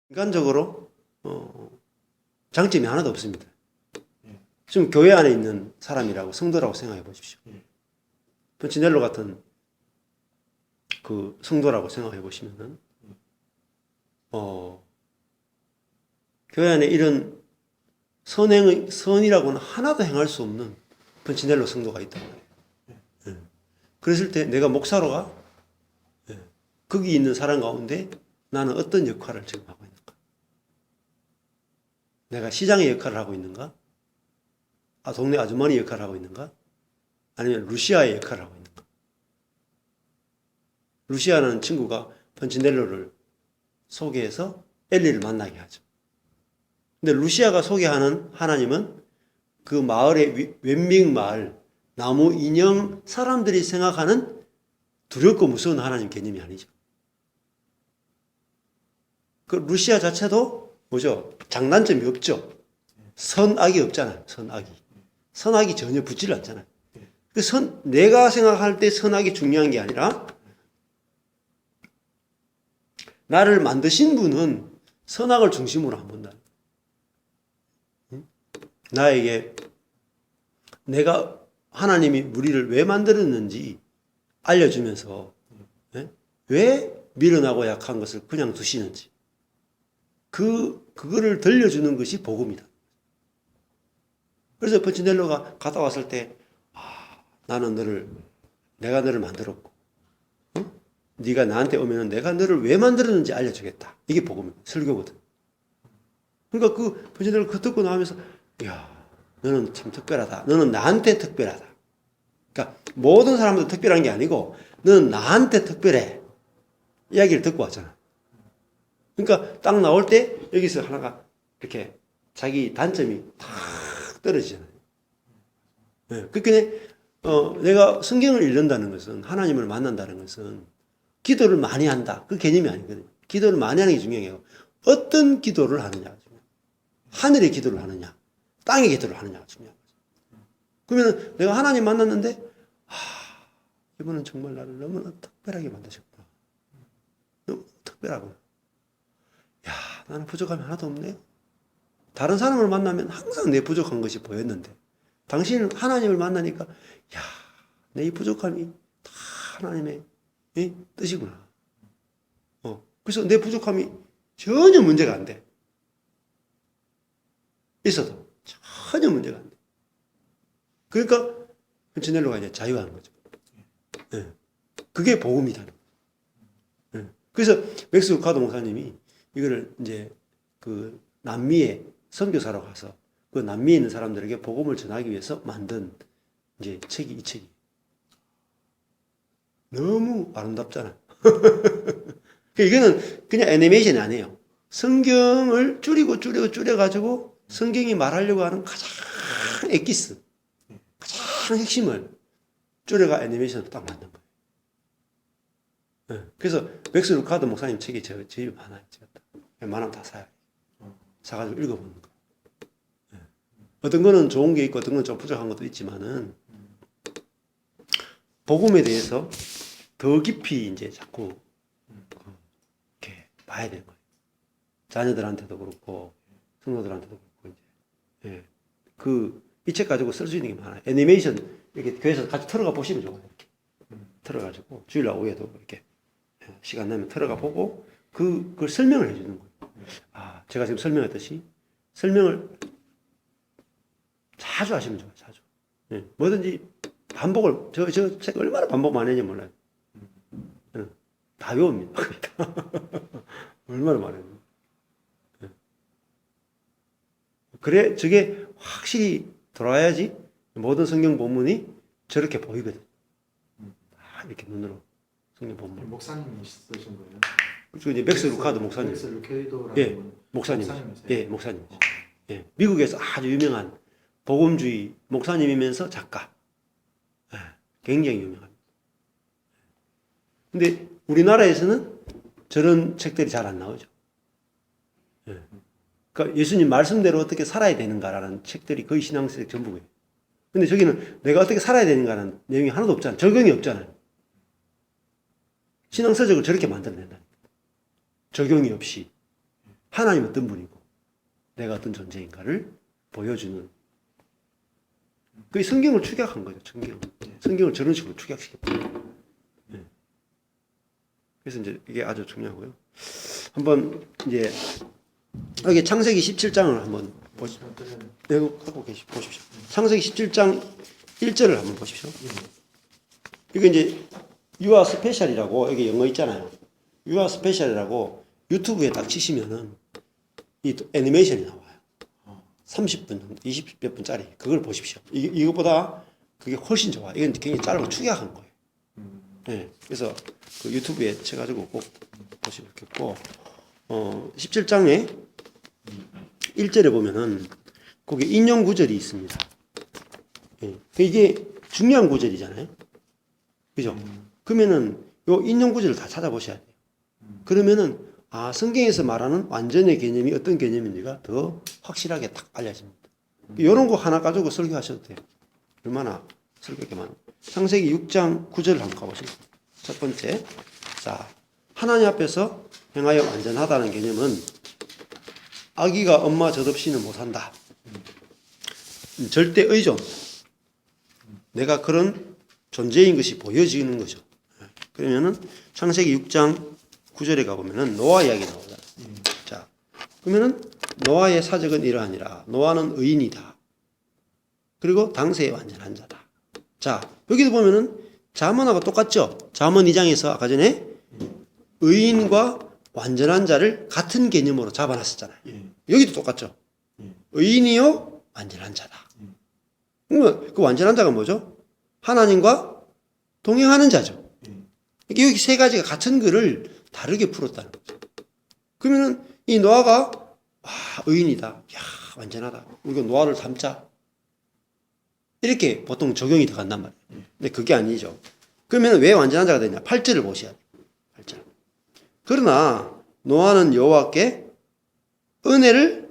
인간적으로 장점이 하나도 없습니다. 지금 교회 안에 있는 사람이라고 성도라고 생각해 보십시오. 펀치넬로 같은 그 성도라고 생각해 보시면은 교회 안에 이런 선이라고는 하나도 행할 수 없는 펀치넬로 성도가 있단 말이에요. 그랬을 때 내가 목사로가 거기 있는 사람 가운데 나는 어떤 역할을 지금 하고 있는가? 내가 시장의 역할을 하고 있는가? 동네 아주머니 역할을 하고 있는가? 아니면 루시아의 역할을 하고 있는가? 루시아라는 친구가 펀치넬로를 소개해서 엘리를 만나게 하죠. 근데 루시아가 소개하는 하나님은 그 마을의 웬밍 마을, 나무 인형 사람들이 생각하는 두렵고 무서운 하나님 개념이 아니죠. 그 루시아 자체도 뭐죠? 장단점이 없죠. 선악이 없잖아요. 선악이 전혀 붙질 않잖아요. 내가 생각할 때 선악이 중요한 게 아니라 나를 만드신 분은 선악을 중심으로 안 본다. 나에게 내가 하나님이 우리를 왜 만들었는지 알려주면서 왜 미련하고 약한 것을 그냥 두시는지 그거를 들려주는 것이 복음이다. 그래서 펀치넬로가 갔다 왔을 때 나는 내가 너를 만들었고 네가 나한테 오면은 내가 너를 왜 만들었는지 알려주겠다. 이게 복음이거든. 설교거든. 그러니까 그 펀치넬로 그 듣고 나오면서 야, 너는 참 특별하다. 너는 나한테 특별하다. 그러니까 모든 사람도 특별한 게 아니고 너는 나한테 특별해. 이야기를 듣고 왔잖아. 그러니까 딱 나올 때 여기서 하나가 이렇게 자기 단점이 탁 떨어지잖아요. 그러니까 내가 성경을 읽는다는 것은 하나님을 만난다는 것은 기도를 많이 한다. 그 개념이 아니거든요. 기도를 많이 하는 게 중요한 게 아니고 어떤 기도를 하느냐가 중요해요. 하늘의 기도를 하느냐, 땅의 기도를 하느냐가 중요한 거죠. 그러면 내가 하나님 만났는데 이분은 정말 나를 너무나 특별하게 만드셨구나. 너무 특별하구나. 야, 나는 부족함이 하나도 없네. 다른 사람을 만나면 항상 내 부족한 것이 보였는데 당신은 하나님을 만나니까 야, 내 이 부족함이 다 하나님의 뜻이구나. 그래서 내 부족함이 전혀 문제가 안 돼. 있어도 전혀 문제가 안 돼. 그러니까 펀치넬로가 이제 자유한 거죠. 그게 복음이다는 거죠. 그래서 맥스 루카도 목사님이 이거를 이제 그 남미에 선교사로 가서 그 남미에 있는 사람들에게 복음을 전하기 위해서 만든 이제 책이 이 책이 너무 아름답잖아요. 이거는 그냥 애니메이션이 아니에요. 성경을 줄여가지고 성경이 말하려고 하는 가장 엑기스, 가장 핵심을 줄여가 애니메이션으로 딱 만든 거예요. 그래서 맥스 루카드 목사님 책이 제일 많아요. 웬만하면 다 사요. 사가지고 읽어보는 거. 어떤 거는 좋은 게 있고 어떤 건 좀 부족한 것도 있지만은 복음에 대해서 더 깊이 이제 자꾸 이렇게 봐야 되는 거예요. 자녀들한테도 그렇고 성도들한테도 그렇고 이제 이 책 가지고 쓸 수 있는 게 많아요. 애니메이션 이렇게 교회에서 같이 틀어가 보시면 좋아요. 이렇게 틀어가지고 주일날 오후에도 이렇게 시간 나면 틀어가 보고 그걸 설명을 해주는 거예요. 제가 지금 설명했듯이 설명을 자주 하시면 좋아요. 자주. 뭐든지 반복을 저 책 얼마나 반복 많이 했는지 몰라요. 다 외웁니다. 얼마나 많이 했는지. 그래 저게 확실히 돌아야지 모든 성경 본문이 저렇게 보이거든. 이렇게 눈으로 성경 본문. 목사님이 쓰신 거예요? 그리고 이제 맥스 루카드 목사님. 맥스 루케이도라는 목사님. 목사님. 미국에서 아주 유명한 복음주의 목사님이면서 작가. 굉장히 유명합니다. 근데 우리나라에서는 저런 책들이 잘 안 나오죠. 그러니까 예수님 말씀대로 어떻게 살아야 되는가라는 책들이 거의 신앙책 전부고요. 근데 저기는 내가 어떻게 살아야 되는가라는 내용이 하나도 없잖아요. 적용이 없잖아요. 신앙서적을 저렇게 만들어낸다. 적용이 없이 하나님은 어떤 분이고 내가 어떤 존재인가를 보여주는 그게 성경을 축약한 거죠. 성경을 저런 식으로 축약시켰다. 네. 그래서 이제 이게 아주 중요하고요. 한번 이제 여기 창세기 17장을 한번 보시죠. 네, 이거 갖고 보십시오. 창세기 17장 1절을 한번 보십시오. 이거 이제 유아 스페셜이라고 여기 영어 있잖아요. 유아 스페셜이라고 유튜브에 딱 치시면은 이 애니메이션이 나와요. 30분 정도, 20몇 분짜리 그걸 보십시오. 이것보다 그게 훨씬 좋아. 이건 굉장히 짧고 축약한 거예요. 네, 그래서 그 유튜브에 쳐가지고 꼭 보시면 좋겠고 17장에 1절에 보면은 거기 인용 구절이 있습니다. 네, 이게 중요한 구절이잖아요. 그죠? 그러면은 요 인용 구절을 다 찾아보셔야 돼요. 그러면은 성경에서 말하는 완전의 개념이 어떤 개념인지가 더 확실하게 딱 알려집니다. 이런 거 하나 가지고 설교하셔도 돼요. 얼마나 설교가 많아요. 창세기 6장 9절을 한번 가보시죠. 첫 번째, 자 하나님 앞에서 행하여 완전하다는 개념은 아기가 엄마 젖없이는 못한다. 절대 의존. 내가 그런 존재인 것이 보여지는 거죠. 그러면은 창세기 6장 9절에 가보면은 노아 이야기 나오잖아요. 자, 그러면은 노아의 사적은 이러하니라. 노아는 의인이다. 그리고 당세의 완전한 자다. 자, 여기도 보면은 잠언하고 똑같죠? 잠언 2장에서 아까 전에 의인과 완전한 자를 같은 개념으로 잡아놨었잖아요. 여기도 똑같죠? 의인이요, 완전한 자다. 그 완전한 자가 뭐죠? 하나님과 동행하는 자죠. 여기 세 가지가 같은 글을 다르게 풀었다는 거죠. 그러면은 이 노아가 의인이다. 야, 완전하다. 우리가 노아를 닮자. 이렇게 보통 적용이 들어간단 말이에요. 근데 그게 아니죠. 그러면 왜 완전한 자가 되냐? 8절을 보셔야 돼요. 8절. 그러나 노아는 여호와께 은혜를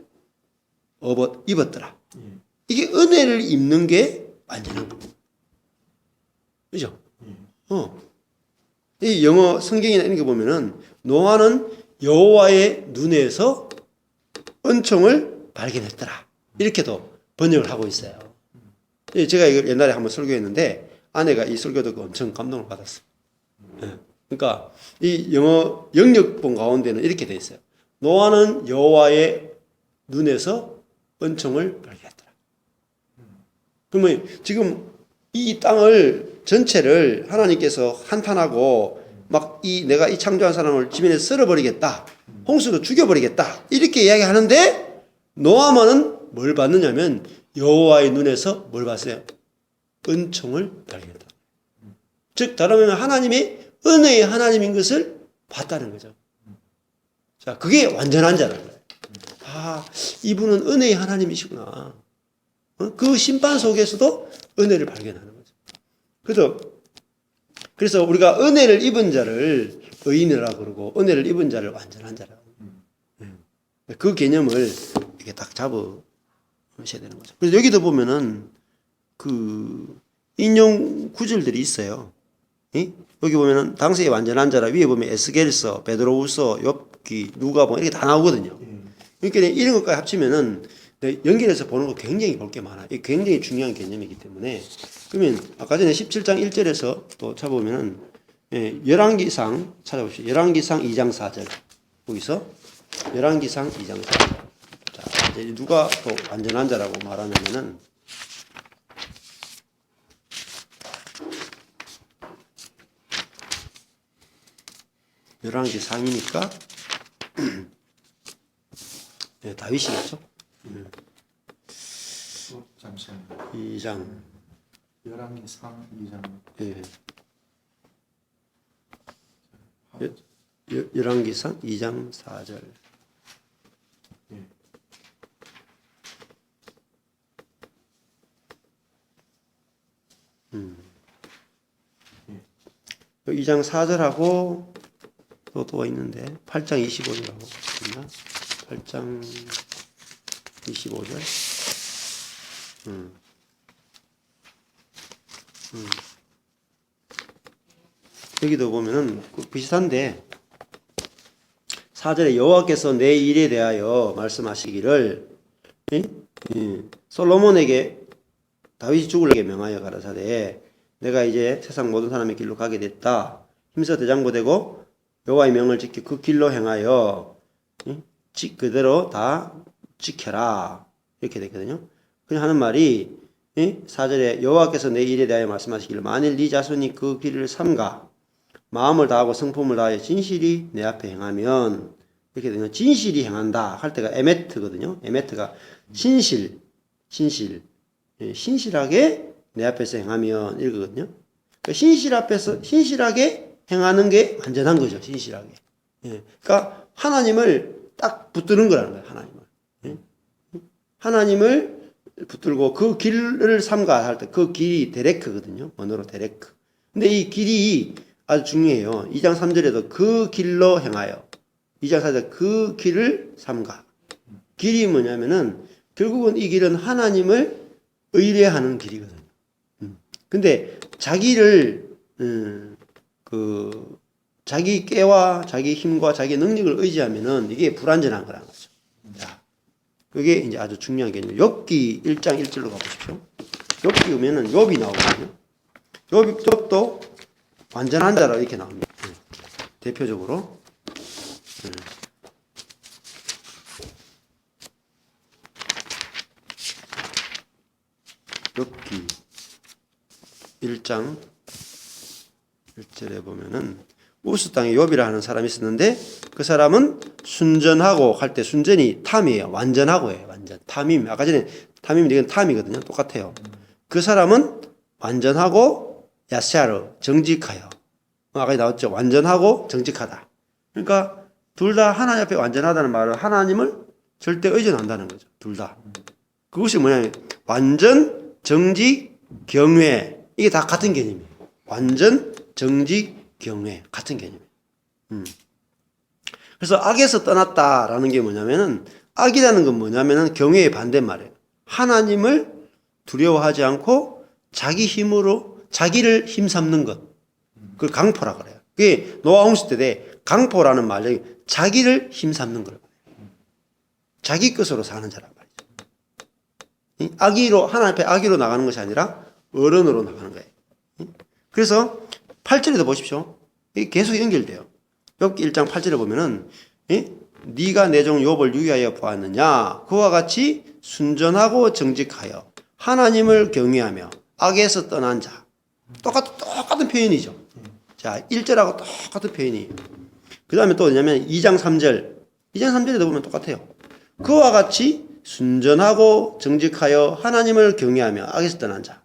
입었더라. 이게 은혜를 입는 게 완전한 겁니다. 그죠? 이 영어 성경이나 이런 거 보면은 노아는 여호와의 눈에서 은총을 발견했더라. 이렇게도 번역을 하고 있어요. 제가 이걸 옛날에 한번 설교했는데 아내가 이 설교 듣고 엄청 감동을 받았어요. 그러니까 이 영어 영역본 가운데는 이렇게 돼 있어요. 노아는 여호와의 눈에서 은총을 발견했더라. 그러면 지금 이 땅을 전체를 하나님께서 한탄하고 막 내가 이 창조한 사람을 지면에 썰어버리겠다. 홍수로 죽여버리겠다. 이렇게 이야기하는데 노아만은 뭘 받느냐면 여호와의 눈에서 뭘 봤어요? 은총을 발견했다. 즉 다른 말하면 하나님의 은혜의 하나님인 것을 봤다는 거죠. 자, 그게 완전한 자라는 거예요. 이분은 은혜의 하나님이시구나. 그 심판 속에서도 은혜를 발견하는 거죠. 그래서 우리가 은혜를 입은 자를 의인이라고 그러고 은혜를 입은 자를 완전한 자라고. 그 개념을 이렇게 딱 잡으셔야 되는 거죠. 그래서 여기도 보면은 그 인용 구절들이 있어요. 여기 보면은 당세의 완전한 자라 위에 보면 에스겔서, 베드로후서, 욥기, 누가복음 이렇게 다 나오거든요. 그러니까 이런 것까지 합치면은 연결해서 보는 거 굉장히 볼 게 많아요. 이게 굉장히 중요한 개념이기 때문에. 그러면 아까 전에 17장 1절에서 또 찾아보면은 열왕기상 찾아보시죠. 열왕기상 2장 4절. 거기서 열왕기상 2장 4절. 자, 이제 누가 또 완전한 자라고 말하냐면은 열왕기상이니까 다윗이겠죠? 잠시만요. 2장. 열왕기상 2장. 열왕기상 2장 4절. 예. 2장 4절하고 또 있는데 8장 25절하고 있나? 8장 25절. 여기도 보면은 비슷한데 4절에 여호와께서 내 일에 대하여 말씀하시기를 솔로몬에게 다윗이 죽으려게 명하여 가라사대 내가 이제 세상 모든 사람의 길로 가게 됐다. 힘써 대장부 되고 여호와의 명을 지켜 그 길로 행하여 그대로 다 지켜라. 이렇게 됐거든요. 그냥 하는 말이 4절에 여호와께서 내 일에 대하여 말씀하시기를 만일 네 자손이 그 길을 삼가 마음을 다하고 성품을 다하여 진실이 내 앞에 행하면 이렇게 되면 진실이 행한다 할 때가 에메트거든요. 에메트가 신실하게 내 앞에서 행하면 이거거든요. 그러니까 신실하게 행하는 게 완전한 거죠. 신실하게. 그러니까 하나님을 딱 붙드는 거라는 거예요. 하나님을 붙들고 그 길을 삼가 할 때 그 길이 데레크거든요. 언어로 데레크. 근데 이 길이 아주 중요해요. 2장 3절에도 그 길로 행하여 2장 4절 그 길을 삼가. 길이 뭐냐면은 결국은 이 길은 하나님을 의뢰하는 길이거든요. 근데 자기를 자기 깨와 자기 힘과 자기 능력을 의지하면은 이게 불완전한 거라는 거죠. 자, 그게 이제 아주 중요한 개념이에요. 욥기 1장 1절로 가보십시오. 욥기 오면은 욥이 나오거든요. 욥도 완전한 자로 이렇게 나옵니다. 대표적으로. 욥기 1장 1절에 보면은 우스 땅에 욥이라 하는 사람이 있었는데 그 사람은 순전하고 할 때 순전이 탐이에요. 완전하고예요. 완전. 탐임. 아까 전에 탐임 이건 탐이거든요. 똑같아요. 그 사람은 완전하고 야샤르 정직하여. 아까 나왔죠. 완전하고 정직하다. 그러니까 둘 다 하나님 앞에 완전하다는 말은 하나님을 절대 의존한다는 거죠. 둘 다. 그것이 뭐냐면 완전, 정직, 경외. 이게 다 같은 개념이에요. 완전, 정직, 경외. 같은 개념이에요. 그래서 악에서 떠났다라는 게 뭐냐면은 악이라는 건 뭐냐면은 경외의 반대말이에요. 하나님을 두려워하지 않고 자기 힘으로 자기를 힘삼는 것. 그걸 강포라 그래요. 그게 노아 홍수 때 강포라는 말이 자기를 힘삼는 거예요. 자기 것으로 사는 자란 말이죠. 악의로 하나님 앞에 악의로 나가는 것이 아니라 어른으로 나가는 거예요. 그래서 8절에도 보십시오. 이게 계속 연결돼요. 욥기 1장 8절에 보면은 네가 내 종 욥을 유의하여 보았느냐 그와 같이 순전하고 정직하여 하나님을 경외하며 악에서 떠난 자. 똑같은 표현이죠. 자, 1절하고 똑같은 표현이에요. 그 다음에 또 뭐냐면 2장 3절. 2장 3절에도 보면 똑같아요. 그와 같이 순전하고 정직하여 하나님을 경외하며 악에서 떠난 자.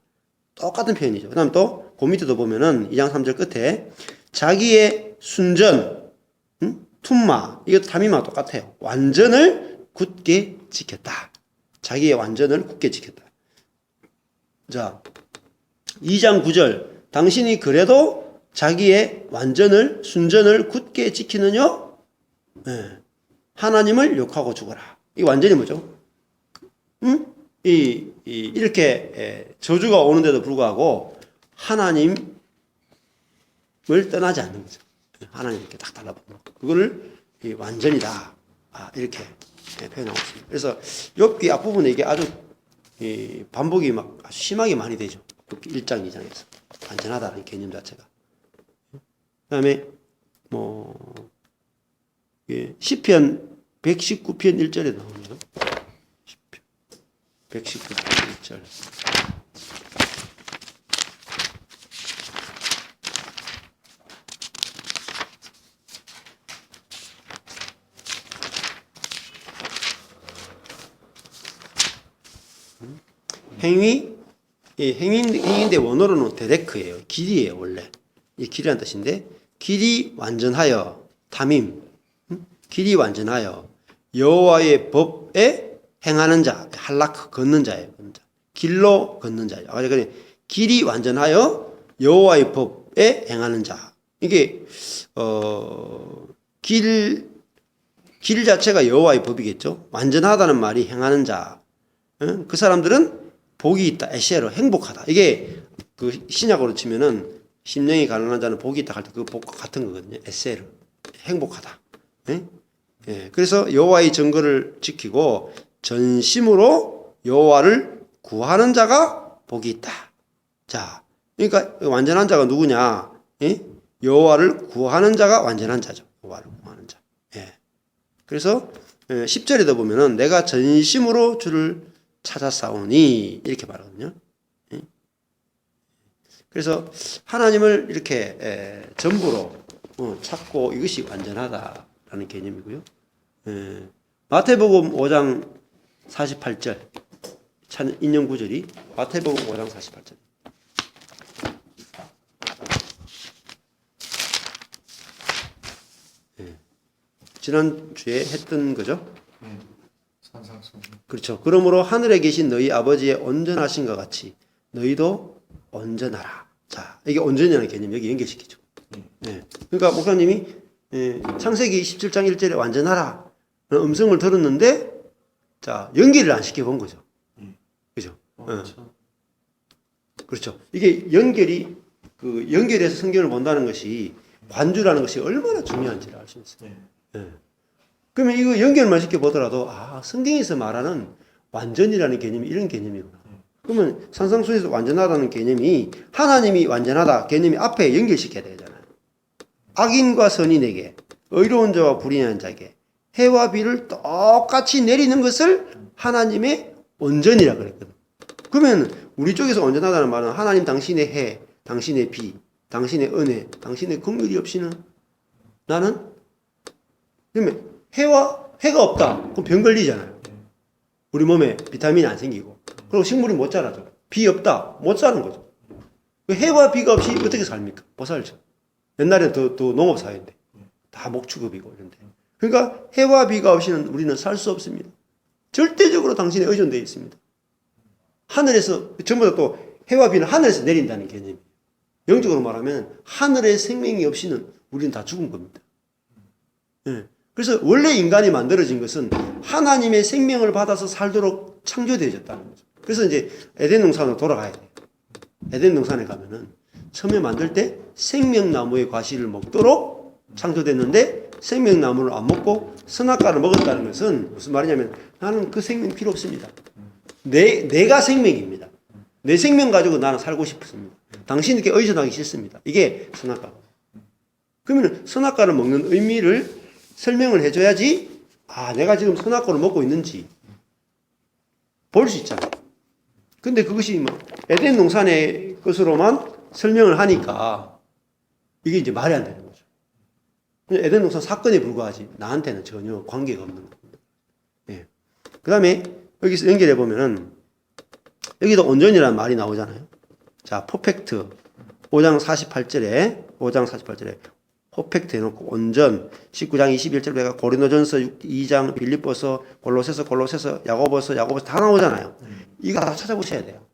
똑같은 표현이죠. 그 다음에 또 그 밑에도 보면은 2장 3절 끝에 자기의 순전, 툼마, 이것도 타미마 똑같아요. 완전을 굳게 지켰다. 자기의 완전을 굳게 지켰다. 자, 2장 9절. 당신이 그래도 자기의 완전을, 순전을 굳게 지키느냐? 네. 하나님을 욕하고 죽어라. 이 완전히 뭐죠? 이렇게 저주가 오는데도 불구하고 하나님을 떠나지 않는 거죠. 하나님 이렇게 딱 달라붙는 거. 그거를 완전이다. 이렇게 표현하고 있습니다. 그래서 욥기 앞부분에 이게 아주 반복이 막 아주 심하게 많이 되죠. 1장, 2장에서. 완전하다는 개념 자체가. 그 다음에, 시편 119편 1절에 나오네요. 119편 1절. 행위인데 원어로는 데레크예요. 길이에요, 원래. 이 길이란 뜻인데, 길이 완전하여, 탐임, 길이 완전하여, 여호와의 법에 행하는 자, 할라크, 걷는 자예요. 걷는 자. 길로 걷는 자예요. 길이 완전하여, 여호와의 법에 행하는 자. 이게, 길 자체가 여호와의 법이겠죠. 완전하다는 말이 행하는 자. 그 사람들은 복이 있다. 에셰로 행복하다. 이게 그 신약으로 치면은 심령이 가난한 자는 복이 있다 할 때 그 복과 같은 거거든요. 에세르 행복하다. 예, 그래서 여호와의 증거를 지키고 전심으로 여호와를 구하는 자가 복이 있다. 자, 그러니까 완전한 자가 누구냐? 예? 여호와를 구하는 자가 완전한 자죠. 여호와를 구하는 자. 예. 그래서 10절에도 보면은 내가 전심으로 주를 찾아싸우니 이렇게 말하거든요. 예? 그래서 하나님을 이렇게 전부로 찾고 이것이 완전하다라는 개념이고요. 마태복음 5장 48절 인용 구절이 마태복음 5장 48절. 지난주에 했던 거죠. 산상수훈. 그렇죠. 그러므로 하늘에 계신 너희 아버지의 온전하신 것 같이 너희도 온전하라. 자, 이게 온전이라는 개념 여기 연결시키죠. 예. 그러니까 목사님이 창세기 17장 1절에 완전하라 음성을 들었는데 자 연결을 안 시켜본 거죠. 그죠? 그렇죠. 이게 연결이 연결해서 성경을 본다는 것이 관주라는 것이 얼마나 중요한지를 알 수 있어요. 예. 그러면 이거 연결만 시켜보더라도 성경에서 말하는 완전이라는 개념이 이런 개념이구나. 그러면 산상수에서 완전하다는 개념이 하나님이 완전하다 개념이 앞에 연결시켜야 되잖아요. 악인과 선인에게 의로운 자와 불의한 자에게 해와 비를 똑같이 내리는 것을 하나님의 온전이라 그랬거든. 그러면 우리 쪽에서 온전하다는 말은 하나님 당신의 해, 당신의 비, 당신의 은혜, 당신의 긍휼이 없이는 나는 그러면 해가 없다. 그럼 병 걸리잖아요. 우리 몸에 비타민이 안 생기고 그리고 식물이 못 자라죠. 비 없다. 못 사는 거죠. 해와 비가 없이 어떻게 삽니까? 못 살죠. 옛날에 또 농업 사회인데 다 목축업이고 이런데 그러니까 해와 비가 없이는 우리는 살 수 없습니다. 절대적으로 당신에 의존되어 있습니다. 하늘에서 전부 다 또 해와 비는 하늘에서 내린다는 개념이에요. 영적으로 말하면 하늘의 생명이 없이는 우리는 다 죽은 겁니다. 예. 그래서 원래 인간이 만들어진 것은 하나님의 생명을 받아서 살도록 창조되어졌다는 거죠. 그래서 이제 에덴 동산으로 돌아가야 돼요. 에덴 동산에 가면은 처음에 만들 때 생명나무의 과실을 먹도록 창조됐는데 생명나무를 안 먹고 선악과를 먹었다는 것은 무슨 말이냐면 나는 그 생명 필요 없습니다. 내가 생명입니다. 내 생명 가지고 나는 살고 싶습니다. 당신에게 의존하기 싫습니다. 이게 선악과. 그러면 선악과를 먹는 의미를 설명을 해줘야지 내가 지금 선악과를 먹고 있는지 볼 수 있잖아요. 근데 그것이 뭐 에덴 동산의 것으로만 설명을 하니까 이게 이제 말이 안 되는 거죠. 에덴 동산 사건에 불과하지 나한테는 전혀 관계가 없는 겁니다. 예. 그 다음에 여기서 연결해 보면은 여기도 온전이라는 말이 나오잖아요. 자, 퍼펙트 5장 48절에 퍼펙트 해놓고 온전 19장 21절 내가 고린도전서 2장 빌립보서 골로새서 야고보서 다 나오잖아요. 이거 다 찾아보셔야 돼요.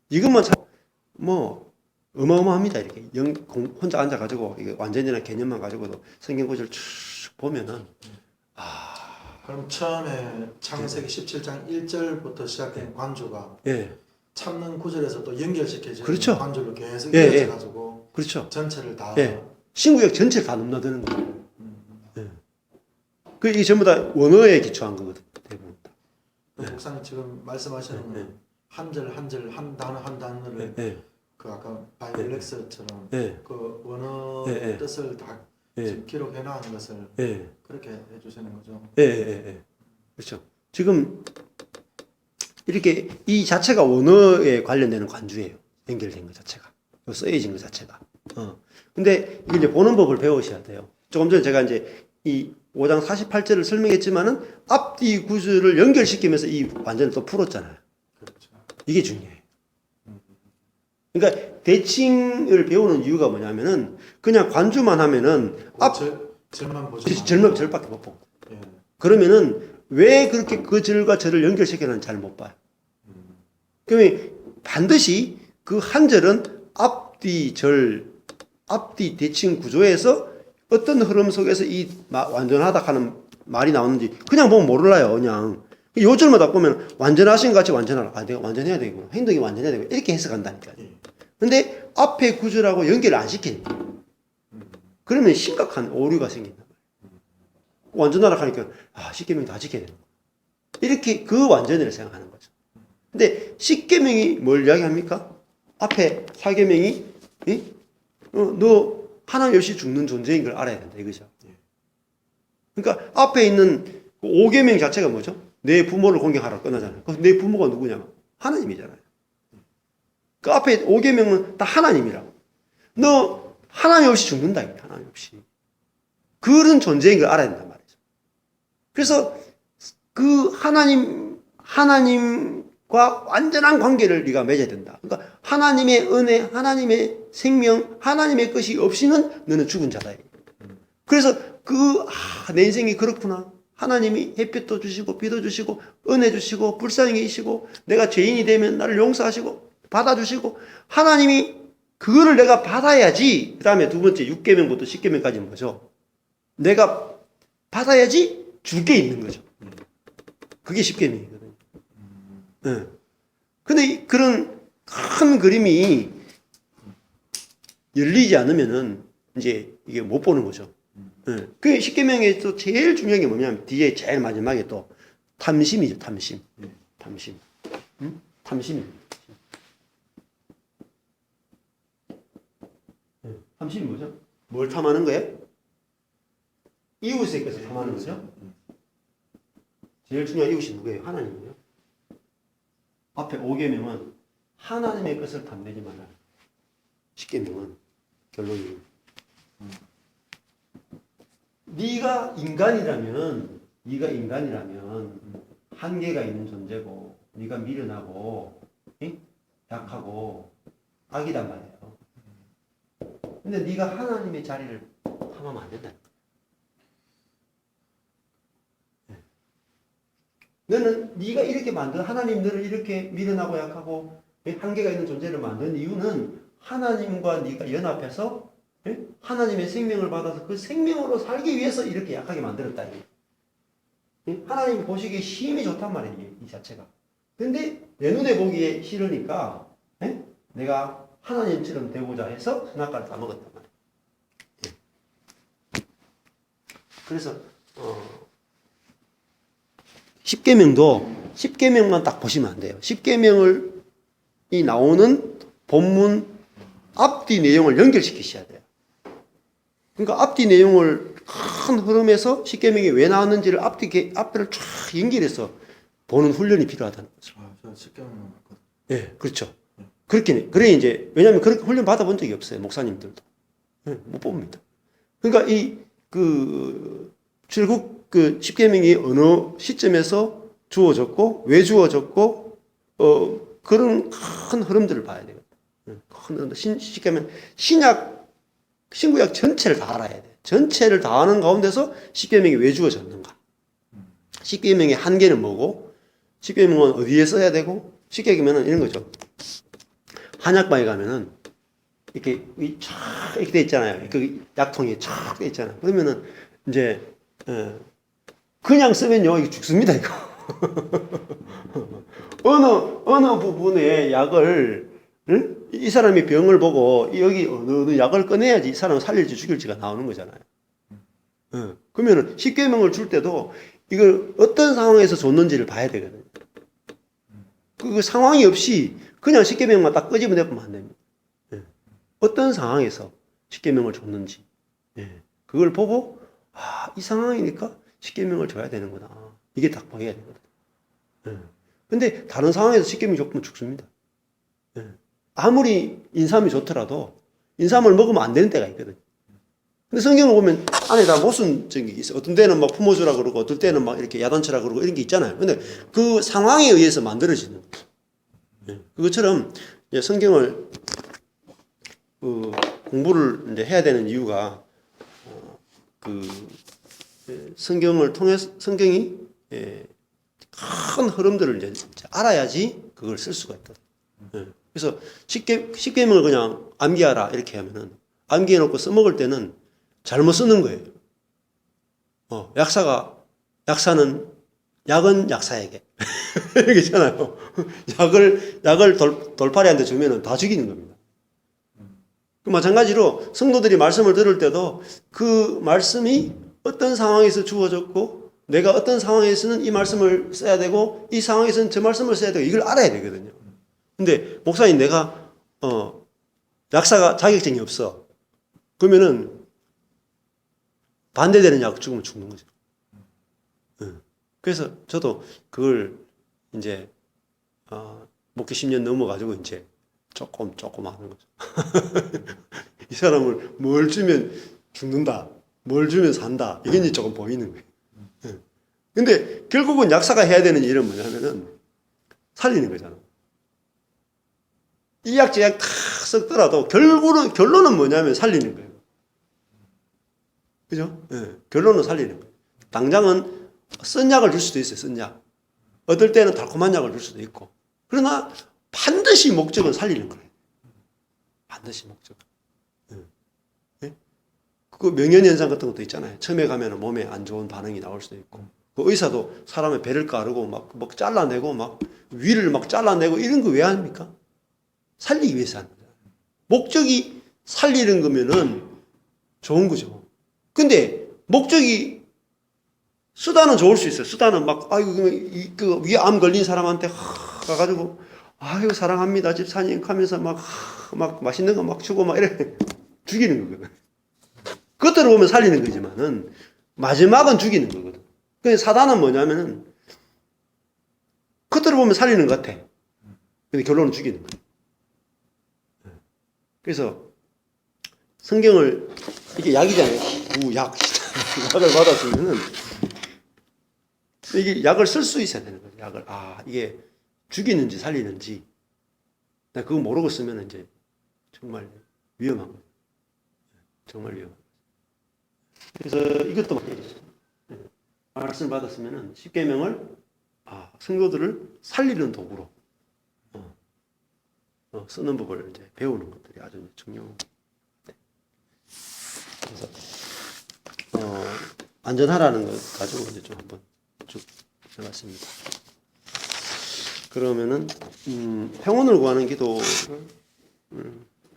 이것만 어마어마합니다. 이렇게 혼자 앉아가지고 이게 완전이라는 개념만 가지고도 성경 구절 쭉 보면은 그럼 처음에 창세기 17장 1절부터 시작된 관주가 참는 구절에서 또 연결시켜져 그렇죠. 관주로 계속 이어져가지고 그렇죠. 전체를 다 신구약 전체를 다 넘나드는 거예요. 이게 전부 다 원어에 기초한 거거든요. 대부분 다. 목사님 지금 말씀하시는 건 한 절 한 절 한 단어 한 단어를 그 아까 바이블렉스처럼 그 원어 뜻을 다 기록해 놓은 것을 그렇게 해주시는 거죠. 그렇죠. 지금 이렇게 이 자체가 원어에 관련되는 관주예요. 연결된 것 자체가. 써여진 것 자체가. 근데 이게 이제 보는 법을 배우셔야 돼요. 조금 전에 제가 이제 이 5장 48절을 설명했지만은 앞뒤 구절을 연결시키면서 이 완전히 또 풀었잖아요. 그렇죠. 이게 중요해요. 그러니까 대칭을 배우는 이유가 뭐냐면은 그냥 관주만 하면은 절만 보지 절밖에 못 보고. 그러면은 왜 그렇게 그 절과 절을 연결시켜는 잘 못 봐요. 그러면 반드시 그 한 절은 앞뒤 대칭 구조에서 어떤 흐름 속에서 이 완전하다 하는 말이 나오는지 그냥 보면 몰라요. 그냥 요 절마다 보면 완전하신 것 같이 완전하라. 내가 완전해야 되고 행동이 완전해야 되고 이렇게 해석한다니까요. 근데 앞에 구절하고 연결을 안 시키는 거예요. 그러면 심각한 오류가 생긴다. 완전하라 하니까 십계명 다 지켜야 되는 거야. 이렇게 그 완전히를 생각하는 거죠. 근데 십계명이 뭘 이야기합니까? 앞에 사계명이 너 하나님 없이 죽는 존재인 걸 알아야 된다 이거죠. 그러니까 앞에 있는 5계명 자체가 뭐죠? 내 부모를 공경하라 끝나잖아요. 그래서 내 부모가 누구냐? 하나님이잖아요. 그 앞에 5계명은 다 하나님이라고. 너 하나님 없이 죽는다. 하나님 없이. 그런 존재인 걸 알아야 된단 말이죠. 그래서 그 하나님과 완전한 관계를 네가 맺어야 된다. 그러니까 하나님의 은혜, 하나님의 생명, 하나님의 것이 없이는 너는 죽은 자다. 그래서 내 인생이 그렇구나. 하나님이 햇빛도 주시고 비도 주시고 은혜 주시고 불쌍히 계시고 내가 죄인이 되면 나를 용서하시고 받아주시고 하나님이 그거를 내가 받아야지. 그 다음에 두 번째 6계명부터 10계명까지는 뭐죠? 내가 받아야지 줄 게 있는 거죠. 그게 10계명이거든요. 네. 근데 그런 큰 그림이 열리지 않으면은 이제 이게 못 보는 거죠. 네. 그 10계명에서 제일 중요한 게 뭐냐면 뒤에 제일 마지막에 또 탐심이죠. 탐심. 탐심. 탐심입니다. 탐심이 뭐죠? 뭘 탐하는 거예요? 이웃에 대해서 탐하는 거죠? 제일 중요한 이웃이 누구예요? 하나님이에요. 앞에 5계명은 하나님의 것을 탐내지 마라. 10계명은 결론이 네가 인간이라면 한계가 있는 존재고 네가 미련하고 약하고 악이란 말이에요. 근데 네가 하나님의 자리를 탐하면 안 된다. 너는 네가 이렇게 하나님 너를 이렇게 미련하고 약하고 한계가 있는 존재를 만든 이유는 하나님과 네가 연합해서 하나님의 생명을 받아서 그 생명으로 살기 위해서 이렇게 약하게 만들었다. 하나님 보시기에 힘이 좋단 말이에요. 이 자체가. 근데 내 눈에 보기에 싫으니까 내가 하나님처럼 되고자 해서 선악과를 다 먹었단 말이에요. 그래서 10계명만 딱 보시면 안 돼요. 10계명이 나오는 본문 앞뒤 내용을 연결시키셔야 돼요. 그러니까 앞뒤 내용을 큰 흐름에서 10계명이 왜 나왔는지를 앞뒤를 쫙 연결해서 보는 훈련이 필요하다는 거죠. 저 10계명 맞거든. 예, 그렇죠. 그래 이제 왜냐하면 그렇게 훈련 받아본 적이 없어요. 목사님들도 못 봅니다. 그러니까 출국 10계명이 어느 시점에서 주어졌고 왜 주어졌고 그런 큰 흐름들을 봐야 돼요. 큰 흐름들. 10계명 신구약 전체를 다 알아야 돼. 전체를 다 아는 가운데서 10계명이 왜 주어졌는가? 10계명의 한계는 뭐고? 10계명은 어디에 써야 되고? 10계명은 이런 거죠. 한약방에 가면은 이렇게 쫙 이렇게 돼 있잖아요. 그 약통이 쫙 돼 있잖아요. 그러면은 이제 그냥 쓰면요 이게 죽습니다 이거. 어느 부분에 약을 이 사람이 병을 보고 여기 어느 약을 꺼내야지 이 사람을 살릴지 죽일지가 나오는 거잖아요. 그러면은 10계명을 줄 때도 이걸 어떤 상황에서 줬는지를 봐야 되거든요. 그 상황이 없이 그냥 10계명만 딱 끄집어내면 안 됩니다. 어떤 상황에서 10계명을 줬는지 그걸 보고 이 상황이니까 10계명을 줘야 되는구나. 이게 딱 보여야 되거든요. 근데 다른 상황에서 10계명 줬으면 죽습니다. 아무리 인삼이 좋더라도 인삼을 먹으면 안 되는 때가 있거든요. 근데 성경을 보면 안에다 모순적인 게 있어요. 어떤 때는 막 품어주라 그러고 어떤 때는 막 이렇게 야단치라 그러고 이런 게 있잖아요. 근데 그 상황에 의해서 만들어지는 거예요. 그것처럼 이제 성경을 공부를 이제 해야 되는 이유가 성경을 통해서 성경이 큰 흐름들을 이제 알아야지 그걸 쓸 수가 있거든요. 그래서 10계명을 그냥 암기하라 이렇게 하면은 암기해 놓고 써먹을 때는 잘못 쓰는 거예요. 약사는 약은 약사에게 이렇게 있잖아요. 약을 돌팔이한테 주면은 다 죽이는 겁니다. 그 마찬가지로 성도들이 말씀을 들을 때도 그 말씀이 어떤 상황에서 주어졌고 내가 어떤 상황에서는 이 말씀을 써야 되고 이 상황에서는 저 말씀을 써야 되고 이걸 알아야 되거든요. 근데 목사님 내가 약사가 자격증이 없어. 그러면은 반대되는 약 죽으면 죽는 거죠. 그래서 저도 그걸 이제 목회 10년 넘어가지고 이제 조금 하는 거죠. 이 사람을 뭘 주면 죽는다, 뭘 주면 산다, 이게 이제 조금 보이는 거예요. 근데 결국은 약사가 해야 되는 일은 뭐냐면은 살리는 거잖아. 이 약, 저 약 다 섞더라도 결론은 뭐냐면 살리는 거예요. 그죠? 결론은 살리는 거예요. 당장은 쓴 약을 줄 수도 있어요, 쓴 약. 어떨 때는 달콤한 약을 줄 수도 있고. 그러나 반드시 목적은 살리는 거예요. 반드시 목적. 그 명현현상 같은 것도 있잖아요. 처음에 가면 몸에 안 좋은 반응이 나올 수도 있고. 그 의사도 사람의 배를 가르고 막 잘라내고 막 위를 막 잘라내고 이런 거 왜 합니까? 살리기 위해서 하는 거예요. 목적이 살리는 거면은 좋은 거죠. 근데 목적이 수단은 좋을 수 있어요. 수단은 막 아이고 그 위암 걸린 사람한테 가가지고 아이고 사랑합니다 집사님 하면서 막 맛있는 거 막 주고 막 이래 죽이는 거거든. 겉으로 보면 살리는 거지만은 마지막은 죽이는 거거든. 그래서 사단은 뭐냐면은 겉으로 보면 살리는 것 같아. 근데 결론은 죽이는 거야. 그래서 성경을 이게 약이잖아요. 약을 받았으면은 이게 약을 쓸 수 있어야 되는 거죠. 약을 이게 죽이는지 살리는지 그거 모르고 쓰면 이제 정말 위험한 거예요. 정말 위험한 거예요. 그래서 이것도 마찬가지죠. 말씀을 받았으면은 십계명을 성도들을 살리는 도구로 쓰는 법을 이제 배우는 것들이 아주 중요합니다. 그래서 안전하라는 것 가지고 이제 좀 한번 쭉 해봤습니다. 그러면은 평온을 구하는 기도를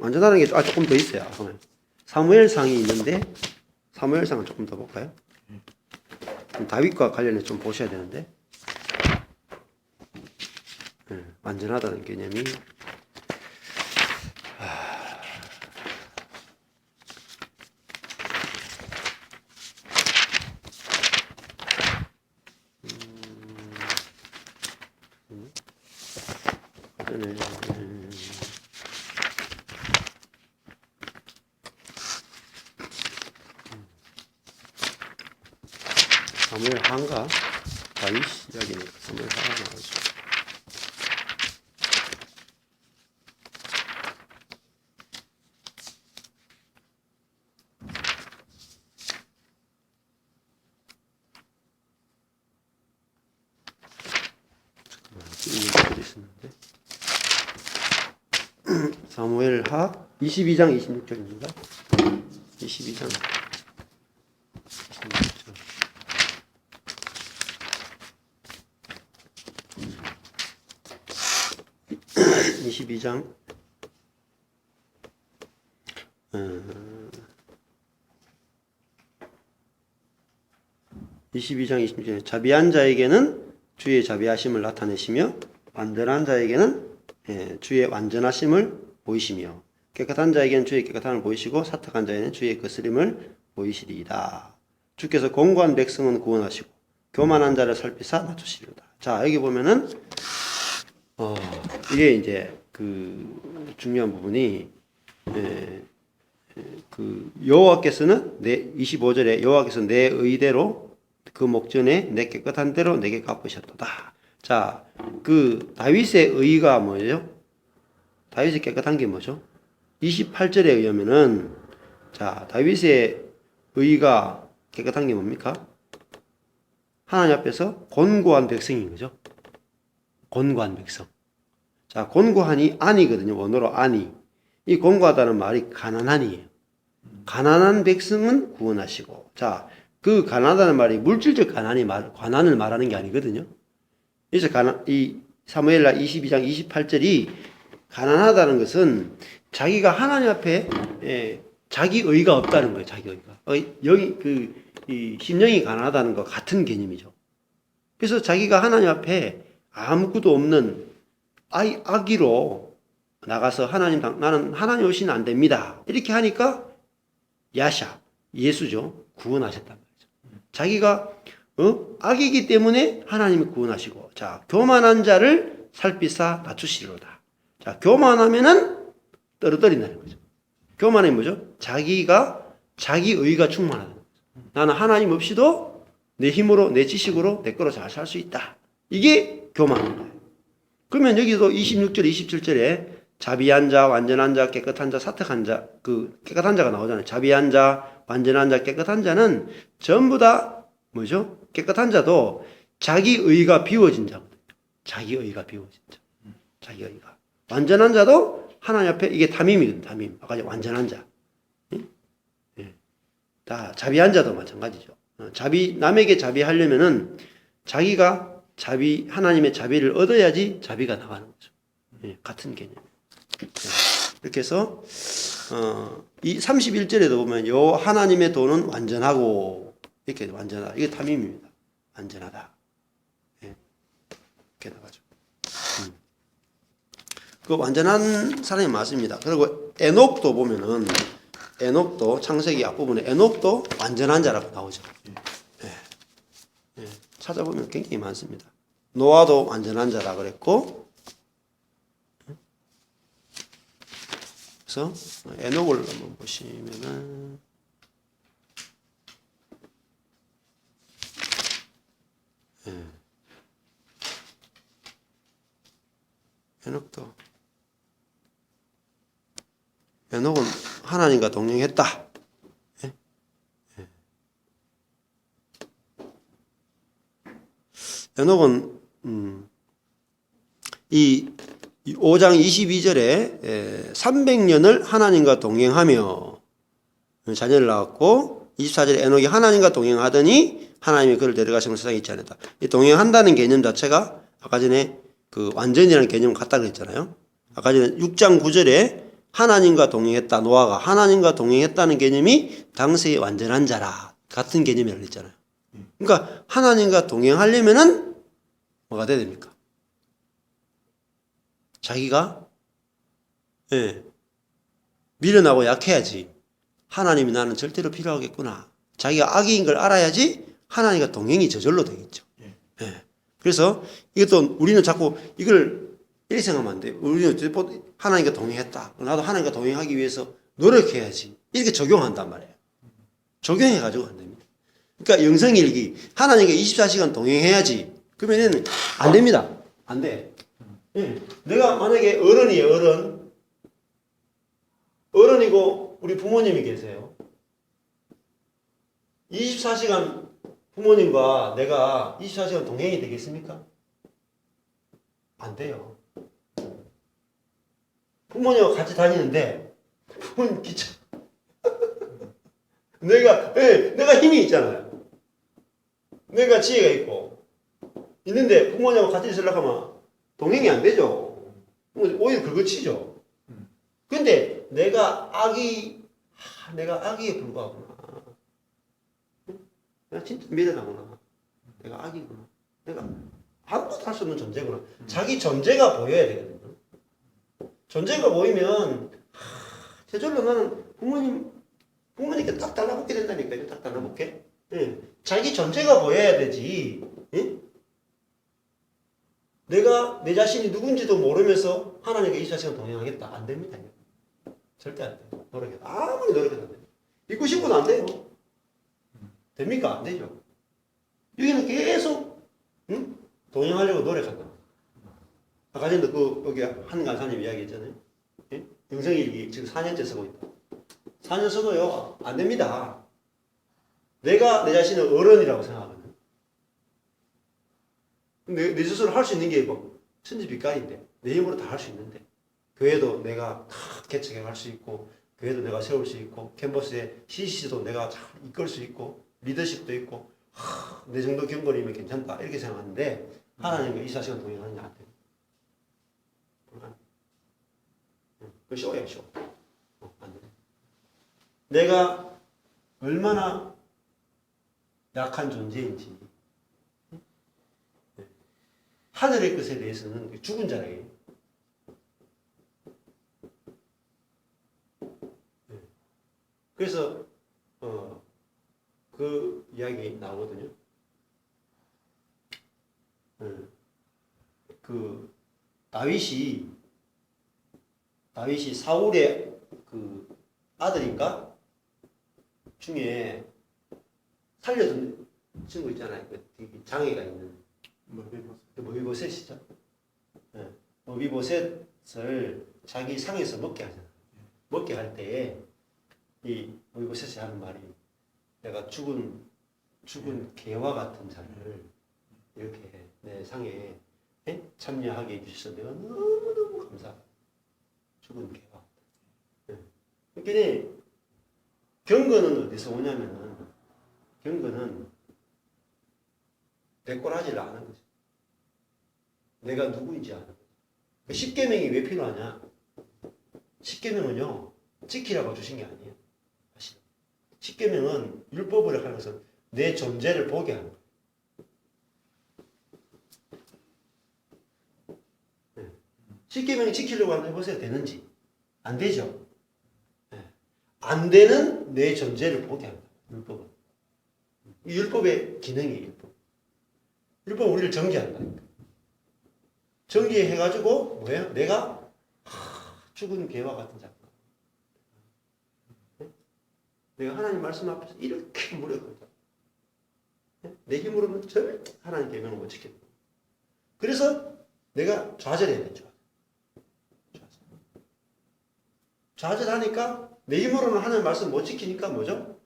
안전하는 게 조금 더 있어요. 사무엘상이 있는데 사무엘상을 조금 더 볼까요? 다윗과 관련해 좀 보셔야 되는데 안전하다는 개념이 사무엘 하인가? 다윗 이야기니까 사무엘 하가 나오죠. 사무엘 하 22장 26절입니다. 22장 22장 26절에 자비한 자에게는 주의 자비하심을 나타내시며 완전한 자에게는 주의 완전하심을 보이시며 깨끗한 자에게는 주의 깨끗함을 보이시고 사탁한 자에게는 주의 거스림을 보이시리이다. 주께서 공고한 백성은 구원하시고 교만한 자를 살피사 낮추시리로다. 자, 여기 보면은 이게 이제 그 중요한 부분이 그 여호와께서는 25절에 여호와께서 내 의대로 그 목전에 내 깨끗한 대로 내게 갚으셨도다. 자, 그 다윗의 의가 뭐예요? 다윗이 깨끗한 게 뭐죠? 28절에 의하면은 자, 다윗의 의가 깨끗한 게 뭡니까? 하나님 앞에서 곤고한 백성인 거죠. 곤고한 백성. 자, 곤고하니 안이거든요. 원어로 안이. 이 곤고하다는 말이 가난한이에요. 가난한 백성은 구원하시고. 자, 그 가난하다는 말이 물질적 가난을 말하는 게 아니거든요. 그래서 이 사무엘하 22장 28절이 가난하다는 것은 자기가 하나님 앞에 자기 의가 없다는 거예요. 자기 의가. 여기 이 심령이 가난하다는 것 같은 개념이죠. 그래서 자기가 하나님 앞에 아무것도 없는 아기로 나가서 나는 하나님 없이는 안 됩니다. 이렇게 하니까 야샤, 예수죠. 구원하셨단 말이죠. 자기가 악이기 때문에 하나님이 구원하시고, 자, 교만한 자를 살피사 낮추시리로다. 자, 교만하면은 떨어뜨린다는 거죠. 교만이 뭐죠? 자기 의가 충만하다. 나는 하나님 없이도 내 힘으로, 내 지식으로 내 거로 잘 살 수 있다. 이게 교만인 거예요. 그러면 여기도 26절, 27절에 자비한 자, 완전한 자, 깨끗한 자, 사특한 자, 그 깨끗한 자가 나오잖아요. 자비한 자, 완전한 자, 깨끗한 자는 전부 다 뭐죠? 깨끗한 자도 자기 의가 비워진 자거든요. 자기 의가 비워진 자. 자기 의가. 완전한 자도 하나님 앞에 이게 담임이거든요. 담임. 아까 완전한 자. 다 자비한 자도 마찬가지죠. 남에게 자비하려면은 자기가 하나님의 자비를 얻어야지 자비가 나가는 거죠. 같은 개념. 이렇게 해서, 이 31절에도 보면 요 하나님의 도는 완전하고, 이렇게 완전하다. 이게 담임입니다. 완전하다. 이렇게 나가죠. 그 완전한 사람이 맞습니다. 그리고 에녹도 보면은, 창세기 앞부분에 에녹도 완전한 자라고 나오죠. 찾아보면 굉장히 많습니다. 노아도 완전한 자라 그랬고, 그래서 에녹을 한번 보시면은, 에녹은 하나님과 동행했다. 에녹은 이 5장 22절에 300년을 하나님과 동행하며 자녀를 낳았고, 24절에 에녹이 하나님과 동행하더니 하나님이 그를 데려가시는 세상에 있지 않았다. 이 동행한다는 개념 자체가 아까 전에 그 완전이라는 개념을 갖다 그랬잖아요. 아까 전에 6장 9절에 하나님과 동행했다. 노아가 하나님과 동행했다는 개념이 당시의 완전한 자라 같은 개념이라고 했잖아요. 그러니까 하나님과 동행하려면은 뭐가 돼야 됩니까? 자기가 미련하고 약해야지 하나님이 나는 절대로 필요하겠구나. 자기가 악인 걸 알아야지 하나님과 동행이 저절로 되겠죠. 그래서 이것도 우리는 자꾸 이걸 이렇게 생각하면 안 돼요. 우리는 하나님과 동행했다. 나도 하나님과 동행하기 위해서 노력해야지. 이렇게 적용한단 말이에요. 적용해가지고 안 됩니다. 그러니까 영성일기, 하나님과 24시간 동행해야지. 그러면은 안 됩니다. 안 돼. 내가 만약에 어른이에요, 어른이고 우리 부모님이 계세요. 24시간 부모님과 내가 24시간 동행이 되겠습니까? 안 돼요. 부모님과 같이 다니는데 부모님 귀찮아. 내가 힘이 있잖아요. 내가 지혜가 있는데 부모님하고 같이 있으려고 하면 동행이 안 되죠. 오히려 긁어치죠. 근데 내가 악의에 불과하구나. 내가 진짜 미련하구나. 내가 악이구나. 내가 아무것도 할 수 없는 존재구나. 자기 존재가 보여야 되거든요. 존재가 보이면 저절로 나는 부모님께 딱 달라붙게 된다니까요. 딱 달라붙게. 자기 존재가 보여야 되지. 내가 내 자신이 누군지도 모르면서 하나님과 24시간 동행하겠다. 안 됩니다. 절대 안 돼요. 아무리 노력해도 안 돼요. 믿고 싶어도 안 돼요. 됩니까? 안 되죠. 여기는 계속 동행하려고 노력한다. 아까 전에도 여기 한 간사님 이야기했잖아요. 영성일기 지금 4년째 쓰고 있다. 4년 써도요, 안 됩니다. 내가 내 자신을 어른이라고 생각하거든. 내 스스로 할 수 있는 게 뭐, 천지빛깔인데, 내 힘으로 다 할 수 있는데, 교회도 내가 다 개척해 갈 수 있고, 교회도 내가 세울 수 있고, 캠퍼스에 CC도 내가 잘 이끌 수 있고, 리더십도 있고, 내 정도 경건이면 괜찮다. 이렇게 생각하는데, 하나님과 24시간 동행하느냐, 안 돼. 그 쇼야, 쇼. 안 돼. 내가 얼마나 약한 존재인지. 하늘의 것에 대해서는 죽은 자라예요. 그래서 그 이야기 나오거든요. 그 다윗이 사울의 그 아들인가 중에 살려준 친구 있잖아요. 그 되게 장애가 있는 머비보셋이죠. 머비보셋을 자기 상에서 먹게 하잖아요. 먹게 할 때에 이 머비보셋이 하는 말이 내가 죽은 개와 같은 자를 이렇게 내 상에 참여하게 해주셔서 내가 너무너무 감사하다. 죽은 개와. 그러니까 경건은 어디서 오냐면은 경건은 대꾸하지를 않은 거죠. 내가 누구인지 아는 거죠. 십계명이 왜 필요하냐? 십계명은요 지키라고 주신 게 아니에요. 사실 십계명은 율법을 하는 것은 내 존재를 보게 하는 거예요. 십계명 지키려고 한번 해보세요. 되는지? 안 되죠. 안 되는 내 존재를 보게 한다. 율법은. 이 율법의 기능이에요. 율법은 우리를 정죄한다니까. 정죄해가지고 뭐예요? 내가 죽은 개와 같은 자가. 내가 하나님 말씀 앞에서 이렇게 무력하다. 내 힘으로는 절대 하나님 계명을 못 지킨다. 그래서 내가 좌절해야 되죠. 좌절하니까 내 힘으로는 하나님 말씀 못 지키니까 뭐죠?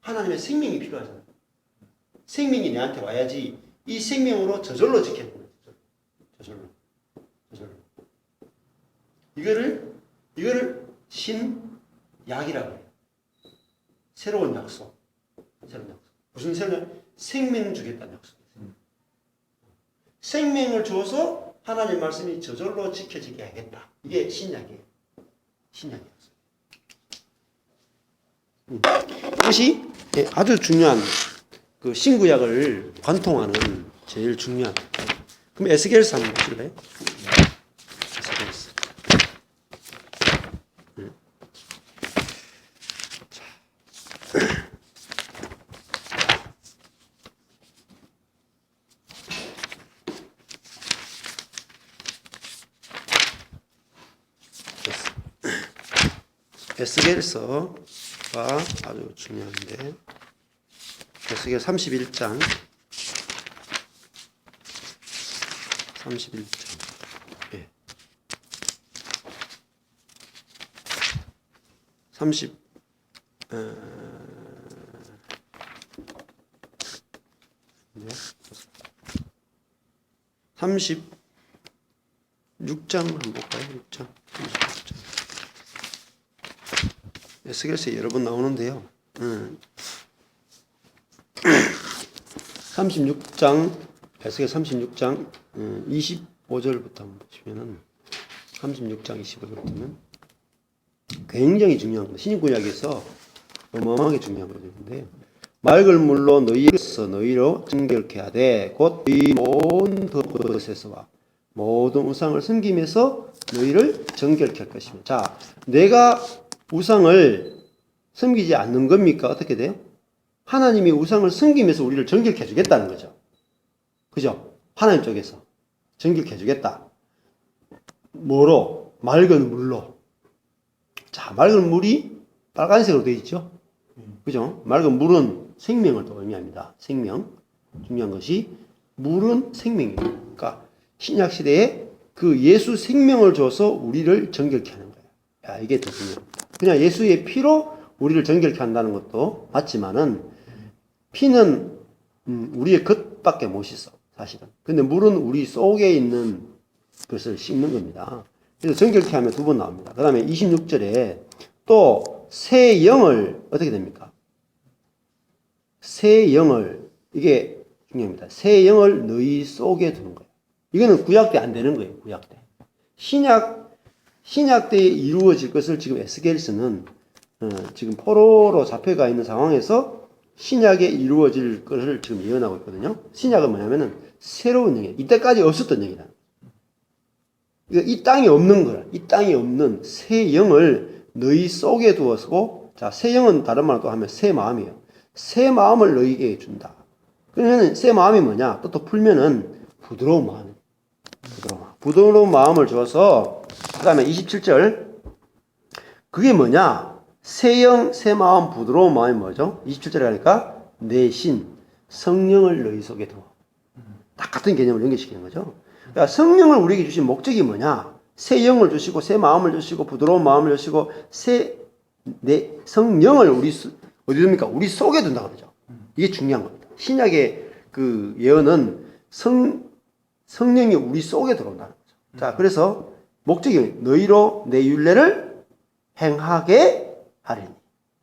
하나님의 생명이 필요하잖아요. 생명이 내한테 와야지 이 생명으로 저절로 지켜야 돼요. 저절로. 이거를 신약이라고 해요. 새로운 약속. 무슨 새로운 생명 주겠다는 약속. 생명을 주어서 하나님 말씀이 저절로 지켜지게 하겠다. 이게 신약이에요. 신약이에요. 이것이 아주 중요한 그 신구약을 관통하는 제일 중요한. 그럼 에스겔서 한번 보실래요? 에스겔서. 에스겔서가 아주 중요한데 에스겔 31장 31장 36장 한번 볼까요? 6장 36장 에스겔서에 여러 번 나오는데요. 36장 에스겔 36장 25절부터 한번 보시면은 36장 25절부터는 굉장히 중요한 거. 신구약에서 어마어마하게 중요한 거인데 맑은 물로 너희로 정결케 하되 곧 이 모든 것에서와 모든 우상을 섬김에서 너희를 정결케 할 것이며. 자, 내가 우상을 섬기지 않는 겁니까? 어떻게 돼요? 하나님이 우상을 섬기면서 우리를 정결케 해주겠다는 거죠. 그죠? 하나님 쪽에서 정결케 해주겠다. 뭐로? 맑은 물로. 자, 맑은 물이 빨간색으로 되어 있죠? 그죠? 맑은 물은 생명을 또 의미합니다. 생명. 중요한 것이 물은 생명이에요. 그러니까 신약시대에 그 예수 생명을 줘서 우리를 정결케 하는 거예요. 야, 이게 더 중요합니다. 그냥 예수의 피로 우리를 정결케 한다는 것도 맞지만은 피는 우리의 겉밖에 못 씻어, 사실은. 근데 물은 우리 속에 있는 것을 씻는 겁니다. 그래서 정결케 하면 두 번 나옵니다. 그 다음에 26절에 또 새 영을 어떻게 됩니까? 새 영을, 이게 중요합니다. 새 영을 너희 속에 두는 거예요. 이거는 구약 때 안 되는 거예요. 구약 때. 신약 때에 이루어질 것을 지금 에스겔서는 지금 포로로 잡혀가 있는 상황에서 신약에 이루어질 것을 지금 예언하고 있거든요. 신약은 뭐냐면은 새로운 영이에요. 이때까지 없었던 영이다. 이 땅이 없는 거라. 이 땅이 없는 새 영을 너희 속에 두었고, 자, 새 영은 다른 말로 또 하면 새 마음이에요. 새 마음을 너희에게 준다. 그러면 새 마음이 뭐냐? 또 풀면은 부드러운 마음. 부드러운 마음을 줘서, 그 다음에 27절. 그게 뭐냐? 새 영, 새 마음, 부드러운 마음이 뭐죠? 27절에 가니까 내 신, 성령을 너희 속에 두어. 딱 같은 개념을 연결시키는 거죠. 그러니까 성령을 우리에게 주신 목적이 뭐냐? 새 영을 주시고, 새 마음을 주시고, 부드러운 마음을 주시고, 내 성령을 어디 둡니까? 우리 속에 둔다 그러죠. 이게 중요한 겁니다. 신약의 그 예언은 성령이 우리 속에 들어온다는 거죠. 자, 그래서 목적이 너희로 내 율례를 행하게 하리니.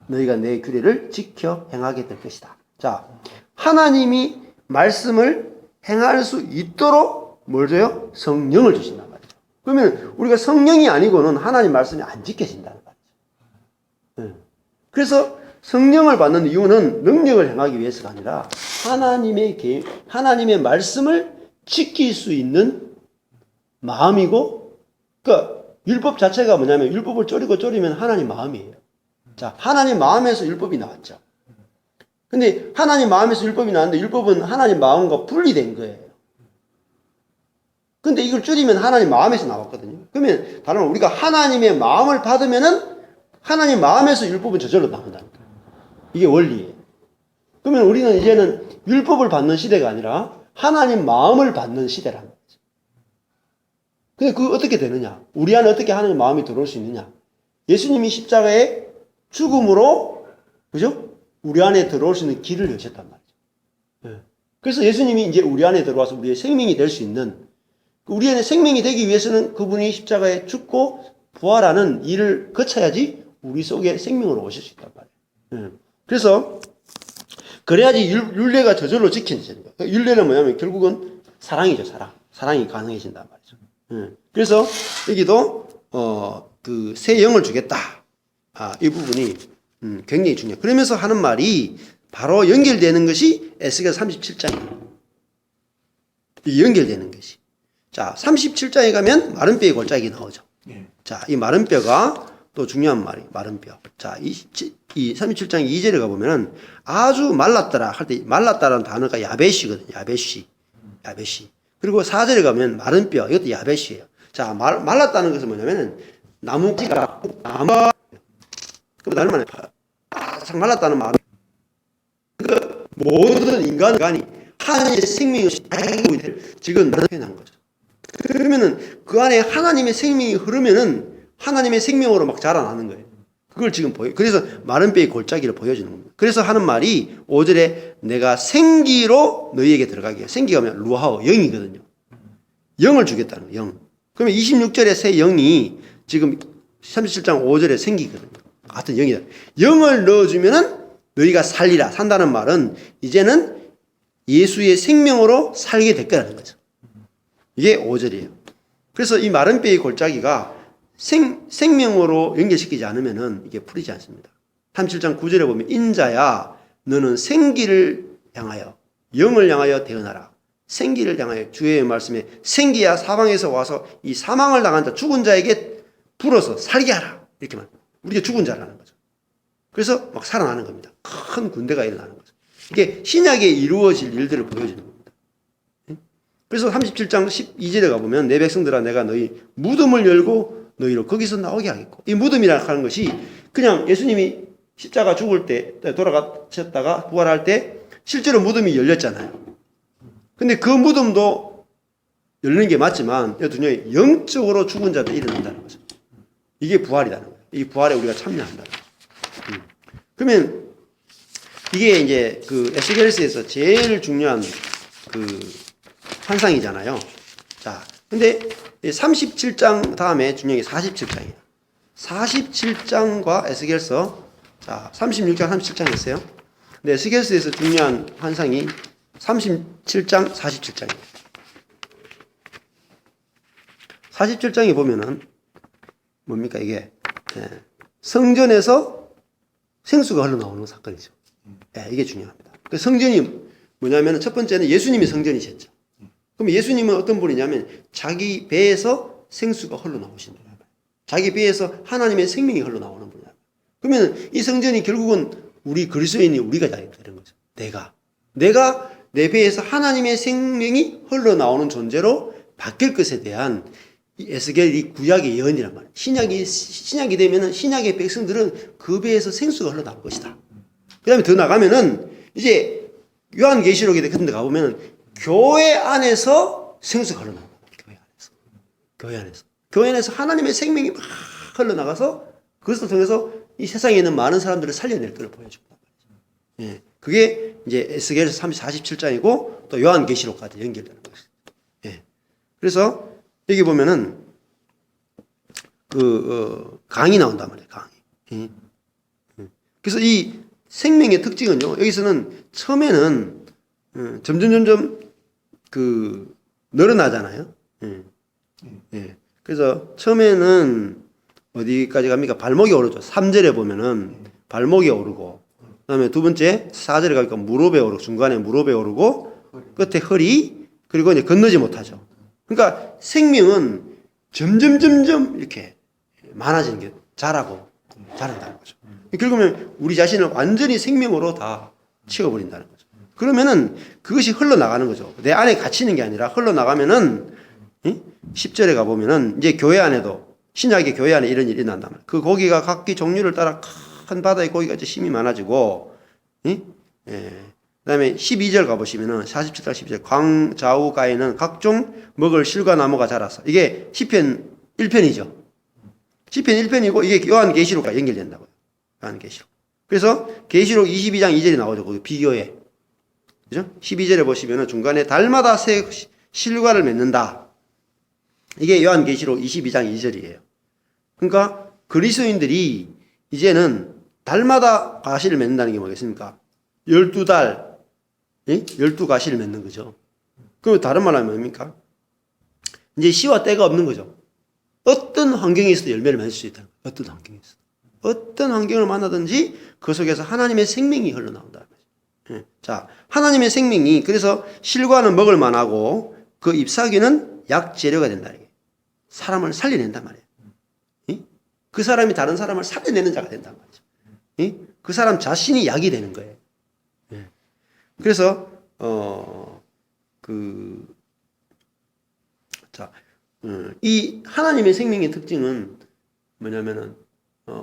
너희가 내 규례를 지켜 행하게 될 것이다. 자, 하나님이 말씀을 행할 수 있도록 뭘 줘요? 성령을 주신단 말이죠. 그러면 우리가 성령이 아니고는 하나님 말씀이 안 지켜진다는 말이죠. 그래서 성령을 받는 이유는 능력을 행하기 위해서가 아니라 하나님의 말씀을 지킬 수 있는 마음이고, 그러니까 율법 자체가 뭐냐면 율법을 졸이면 하나님 마음이에요. 자, 하나님 마음에서 율법이 나왔죠. 근데 하나님 마음에서 율법이 나왔는데 율법은 하나님 마음과 분리된 거예요. 근데 이걸 줄이면 하나님 마음에서 나왔거든요. 그러면 다른 말로 우리가 하나님의 마음을 받으면은 하나님 마음에서 율법은 저절로 나온다는 거예요. 이게 원리예요. 그러면 우리는 이제는 율법을 받는 시대가 아니라 하나님 마음을 받는 시대라는 거죠. 근데 그거 어떻게 되느냐? 우리 안에 어떻게 하나님 마음이 들어올 수 있느냐? 예수님이 십자가의 죽음으로, 그죠? 우리 안에 들어올 수 있는 길을 여셨단 말이죠. 그래서 예수님이 이제 우리 안에 들어와서 우리의 생명이 될 수 있는, 우리 안에 생명이 되기 위해서는 그분이 십자가에 죽고 부활하는 일을 거쳐야지 우리 속에 생명으로 오실 수 있단 말이에요. 그래서 그래야지 율례가 저절로 지켜지는 거예요. 율례는 뭐냐면 결국은 사랑이죠, 사랑. 사랑이 가능해진단 말이죠. 그래서 여기도 그 새 영을 주겠다. 이 부분이 굉장히 중요해요. 그러면서 하는 말이 바로 연결되는 것이 에스겔 37장이에요. 이 연결되는 것이. 자, 37장에 가면 마른 뼈의 골짜기 나오죠. 자, 이 마른 뼈가 또 중요한 말이 마른 뼈. 자, 이 37장 2절에 가보면은 아주 말랐더라 할 때 말랐다라는 단어가 야베시거든요. 야베시. 그리고 4절에 가면 마른 뼈. 이것도 야베시예요. 자, 말랐다는 것은 뭐냐면은 나무가 그 다른 말에 바짝 말랐다는 말은 그 모든 인간이 하나님의 생명을 알고 있는 지금 표현한 거죠. 그러면은 그 안에 하나님의 생명이 흐르면은 하나님의 생명으로 막 자라나는 거예요. 그걸 지금 그래서 마른 뼈의 골짜기를 보여주는 겁니다. 그래서 하는 말이 5절에 내가 생기로 너희에게 들어가게 해요. 생기가 뭐냐? 루하오, 영이거든요. 영을 주겠다는 거예요. 영. 그러면 26절에 새 영이 지금 37장 5절에 생기거든요. 같은 영이다. 영을 넣어주면은 너희가 살리라. 산다는 말은 이제는 예수의 생명으로 살게 될 거라는 거죠. 이게 5절이에요. 그래서 이 마른 뼈의 골짜기가 생명으로 연결시키지 않으면은 이게 풀리지 않습니다. 37장 9절에 보면 인자야 너는 생기를 향하여 영을 향하여 대언하라. 생기를 향하여 주의 말씀에 생기야 사방에서 와서 이 사망을 당한 자 죽은 자에게 불어서 살게 하라. 이렇게만. 우리가 죽은 자라는 거죠. 그래서 막 살아나는 겁니다. 큰 군대가 일어나는 거죠. 이게 신약에 이루어질 일들을 보여주는 겁니다. 그래서 37장 12절에 가보면 내 백성들아 내가 너희 무덤을 열고 너희로 거기서 나오게 하겠고, 이 무덤이라 하는 것이 그냥 예수님이 십자가 죽을 때 돌아가셨다가 부활할 때 실제로 무덤이 열렸잖아요. 근데 그 무덤도 열리는 게 맞지만 여튼요 영적으로 죽은 자도 일어난다는 거죠. 이게 부활이라는 거예요. 이 부활에 우리가 참여한다는 거죠. 그러면 이게 이제 그 에스겔서에서 제일 중요한 그 환상이잖아요. 자, 근데 37장 다음에 중요한 게 47장이에요. 47장과 에스겔서, 자, 36장, 37장 있어요. 근데 에스겔서에서 중요한 환상이 37장, 47장이에요. 47장에 보면은 뭡니까 이게? 성전에서 생수가 흘러나오는 사건이죠. 예, 이게 중요합니다. 그 성전이 뭐냐면 첫 번째는 예수님이 성전이셨죠. 그럼 예수님은 어떤 분이냐면 자기 배에서 생수가 흘러나오신 분이에요. 자기 배에서 하나님의 생명이 흘러나오는 분이에요. 그러면 이 성전이 결국은 우리 그리스도인이 우리가 되는 거죠. 내가 내 배에서 하나님의 생명이 흘러나오는 존재로 바뀔 것에 대한 이 에스겔이 구약의 예언이란 말이에요. 신약이 되면은 신약의 백성들은 그 배에서 생수가 흘러나올 것이다. 그 다음에 더 나가면은 이제 요한계시록에 같은 데 가보면은 교회 안에서 생수가 흘러나옵니다. 교회 안에서 하나님의 생명이 막 흘러나가서 그것을 통해서 이 세상에 있는 많은 사람들을 살려낼 것을 보여줍니다. 예. 그게 이제 에스겔서 47장이고 또 요한계시록까지 연결되는 것이죠. 예. 그래서 여기 보면은 강이 나온단 말이에요. 강이. 예. 그래서 이 생명의 특징은요. 여기서는 처음에는 점점 늘어나잖아요. 예. 그래서 처음에는 어디까지 갑니까? 발목이 오르죠. 3절에 보면은 발목이 오르고, 그 다음에 두 번째 4절에 가니까 무릎에 오르고, 중간에 무릎에 오르고, 끝에 허리, 그리고 이제 건너지 못하죠. 그러니까 생명은 점점 이렇게 많아지는 게 자란다는 거죠. 결국은 우리 자신을 완전히 생명으로 다 채워버린다는 거죠. 그러면은 그것이 흘러나가는 거죠. 내 안에 갇히는 게 아니라 흘러나가면은 10절에 가보면은 이제 교회 안에도 신약의 교회 안에 이런 일이 일어난단 말이에요. 그 고기가 각기 종류를 따라 큰 바다의 고기가 이제 힘이 많아지고, 예. 그 다음에 12절 가보시면은 47장 12절 광 좌우가에는 각종 먹을 실과 나무가 자라서 이게 시편 1편이죠. 시편 1편이고 이게 요한계시록과 연결된다고요. 요한계시록. 그래서 계시록 22장 2절이 나오죠. 그 비교에. 그죠? 12절에 보시면은 중간에 달마다 새 실과를 맺는다. 이게 요한계시록 22장 2절이에요. 그러니까 그리스도인들이 이제는 달마다 가시를 맺는다는 게 뭐겠습니까? 12달, 12가시를 맺는 거죠. 그럼 다른 말로 하면 뭡니까? 이제 시와 때가 없는 거죠. 어떤 환경에 있어도 열매를 맺을 수 있다. 어떤 환경에 있어도. 어떤 환경을 만나든지 그 속에서 하나님의 생명이 흘러나온다는 거죠. 자, 하나님의 생명이 그래서 실과는 먹을 만하고 그 잎사귀는 약 재료가 된다. 사람을 살려낸단 말이에요. 그 사람이 다른 사람을 살려내는 자가 된단 말이죠. 그 사람 자신이 약이 되는 거예요. 그래서 이 하나님의 생명의 특징은 뭐냐면은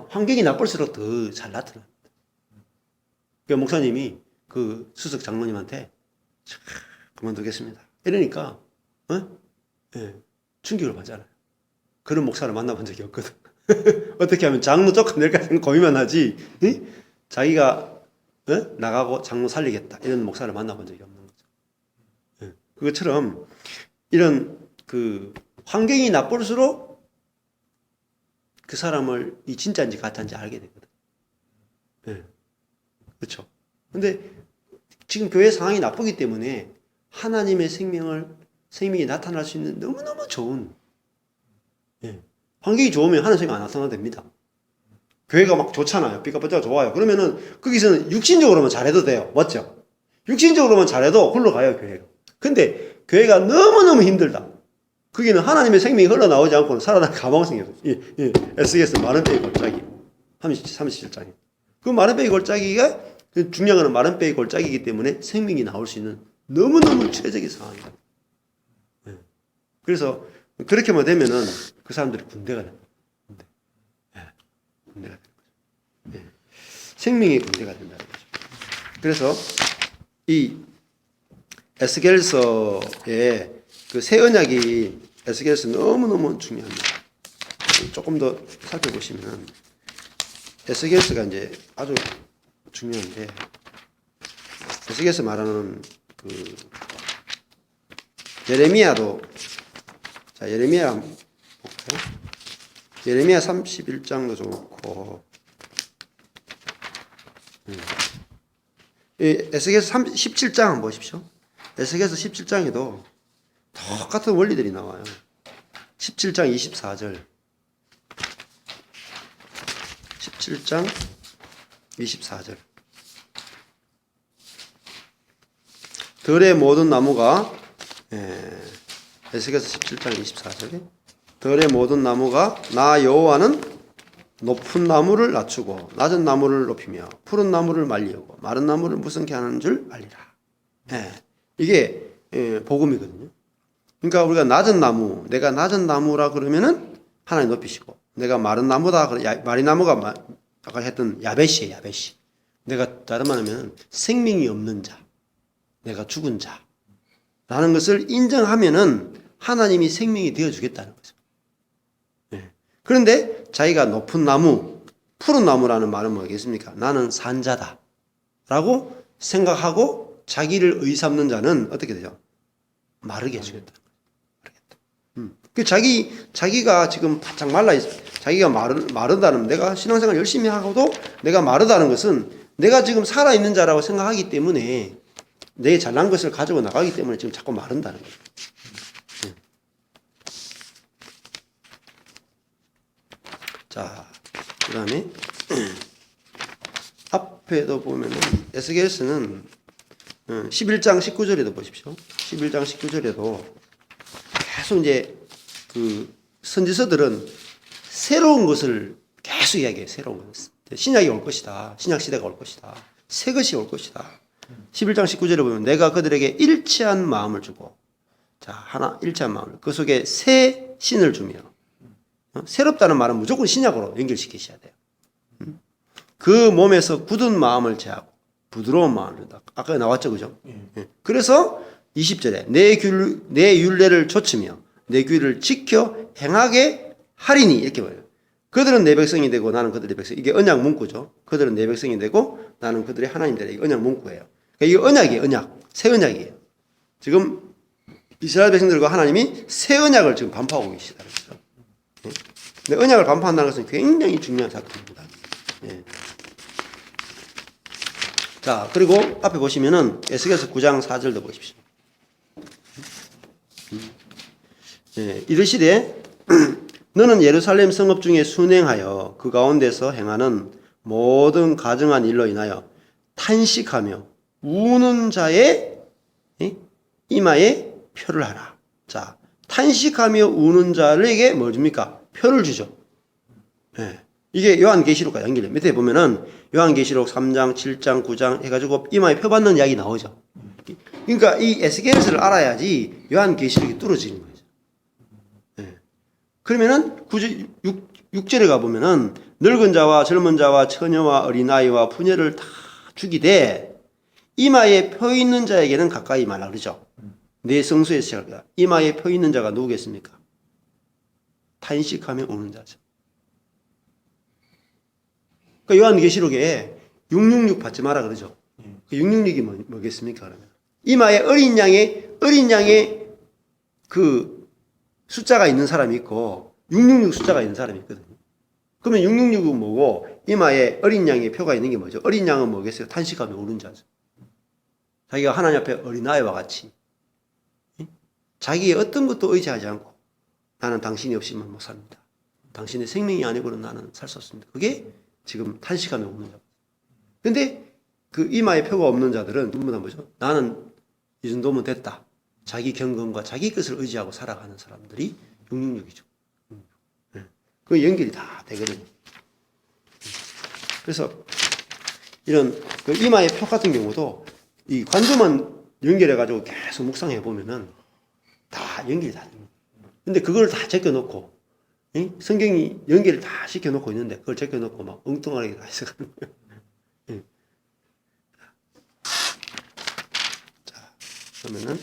환경이 나쁠수록 더 잘 나타납니다. 그 목사님이 그 수석 장로님한테 그만두겠습니다. 이러니까 충격을 받잖아요. 그런 목사를 만나본 적이 없거든. 어떻게 하면 장로 쫓아낼까 고민만 하지, 자기가 나가고 장로 살리겠다 이런 목사를 만나본 적이 없는 거죠. 그것처럼 이런 그 환경이 나쁠수록 그 사람을 이 진짜인지 가짜인지 알게 되거든. 그렇죠. 근데 지금 교회 상황이 나쁘기 때문에 하나님의 생명이 나타날 수 있는 너무너무 좋은, 환경이 좋으면 하나님의 생명이 안 나타나도 됩니다. 교회가 막 좋잖아요. 삐까뻔쩍 좋아요. 그러면은 거기서는 육신적으로만 잘해도 돼요. 맞죠? 육신적으로만 잘해도 흘러가요, 교회가. 근데 교회가 너무너무 힘들다. 거기는 하나님의 생명이 흘러나오지 않고는 살아날 가망성이 없어요. 에스겔서 마른빼기 골짜기 37장에. 그 마른빼기 골짜기가 중요한 거는 마른빼기 골짜기이기 때문에 생명이 나올 수 있는 너무너무 최적의 상황이다. 그래서 그렇게만 되면은 그 사람들이 군대가 됩니다. 군대가 되는 거죠. 생명의 군대가 된다는 거죠. 그래서 이 에스겔서의 그 새 언약이 에스겔서 너무너무 중요합니다. 조금 더 살펴보시면 에스겔서가 이제 아주 중요한데, 에스겔서 말하는 그 예레미야도, 자, 예레미야 볼까요? 예레미야 31장도 좋고, 에스겔서 17장 한번 보십시오. 에스겔서 17장에도 똑같은 원리들이 나와요. 17장 24절. 17장 24절. 들의 모든 나무가 에스겔서 17장 24절에 들의 모든 나무가 나 여호와는 높은 나무를 낮추고 낮은 나무를 높이며 푸른 나무를 말리고 마른 나무를 무성케 하는 줄 알리라. 이게 복음이거든요. 그러니까 우리가 낮은 나무, 내가 낮은 나무라 그러면은 하나님 높이시고, 내가 마른 나무다, 마른 나무가 아까 했던 야벳이에요, 야벳이. 내가 다른 말하면 생명이 없는 자, 내가 죽은 자, 라는 것을 인정하면은 하나님이 생명이 되어주겠다는 거죠. 그런데 자기가 높은 나무, 푸른 나무라는 말은 뭐겠습니까? 나는 산자다. 라고 생각하고 자기를 의삼는 자는 어떻게 되죠? 마르게 해주겠다. 그 자기가 지금 바짝 말라 있어. 자기가 마르다는, 내가 신앙생활 열심히 하고도 내가 마르다는 것은 내가 지금 살아있는 자라고 생각하기 때문에 내 잘난 것을 가지고 나가기 때문에 지금 자꾸 마른다는 거예요. 자, 그 다음에 앞에도 보면은 에스겔서는 11장 19절에도 보십시오. 11장 19절에도 계속 이제 그 선지서들은 새로운 것을 계속 이야기해요. 새로운 것. 신약이 올 것이다. 신약 시대가 올 것이다. 새 것이 올 것이다. 11장 19절에 보면 내가 그들에게 일치한 마음을 주고, 자, 하나 일치한 마음을, 그 속에 새 신을 주며, 새롭다는 말은 무조건 신약으로 연결시키셔야 돼요. 그 몸에서 굳은 마음을 제하고 부드러운 마음을 준다. 아까 나왔죠, 그죠? 그래서 20절에 내 율례를 좇으며 내 규를 지켜 행하게 하리니, 이렇게 말해요. 그들은 내 백성이 되고 나는 그들의 백성. 이게 언약 문구죠. 그들은 내 백성이 되고 나는 그들의 하나님 되라. 이게 언약 문구예요. 그러니까 이게 언약이에요. 언약. 새 언약이에요. 지금 이스라엘 백성들과 하나님이 새 언약을 지금 반포하고 계시다는 거죠. 근데 언약을 반포한다는 것은 굉장히 중요한 사건입니다. 자, 그리고 앞에 보시면은 에스겔서 9장 4절도 보십시오. 이르시되 너는 예루살렘 성읍 중에 순행하여 그 가운데서 행하는 모든 가증한 일로 인하여 탄식하며 우는 자의 이마에 표를 하라. 자, 탄식하며 우는 자에게 뭘 줍니까? 표를 주죠. 이게 요한계시록과 연결돼요. 밑에 보면은 요한계시록 3장, 7장, 9장 해가지고 이마에 표 받는 이야기 나오죠. 그러니까 이 에스겔서를 알아야지 요한계시록이 뚫어지는 거죠. 그러면은 6절에 가보면은 늙은 자와 젊은 자와 처녀와 어린아이와 부녀를 다 죽이되 이마에 표 있는 자에게는 가까이 말라 그러죠. 내 성소에 시작합니다. 이마에 표 있는 자가 누구겠습니까? 탄식하며 우는 자죠. 그러니까 요한계시록에 666 받지 마라 그러죠. 그 666이 뭐겠습니까? 그러면 이마에 어린 양의 그 숫자가 있는 사람이 있고 666 숫자가 있는 사람이 있거든요. 그러면 666은 뭐고 이마에 어린 양의 표가 있는 게 뭐죠? 어린 양은 뭐겠어요? 탄식하며 우는 자죠. 자기가 하나님 앞에 어린아이와 같이 자기의 어떤 것도 의지하지 않고 나는 당신이 없이는 못 삽니다. 당신의 생명이 아니고는 나는 살 수 없습니다. 그게 지금 탄식하며 우는 자. 근데 그 이마에 표가 없는 자들은 전부 다 뭐죠? 나는 이 정도면 됐다. 자기 경건과 자기 것을 의지하고 살아가는 사람들이 666이죠. 그 연결이 다 되거든요. 그래서 이런 그 이마의 표 같은 경우도 이 관조만 연결해가지고 계속 묵상해 보면은 다 연결이 다 됩니다. 근데 그걸 다 제껴놓고 성경이 연결을 다 시켜놓고 있는데 그걸 제껴놓고 막 엉뚱하게 다 해석하는 거예요. 자, 그러면은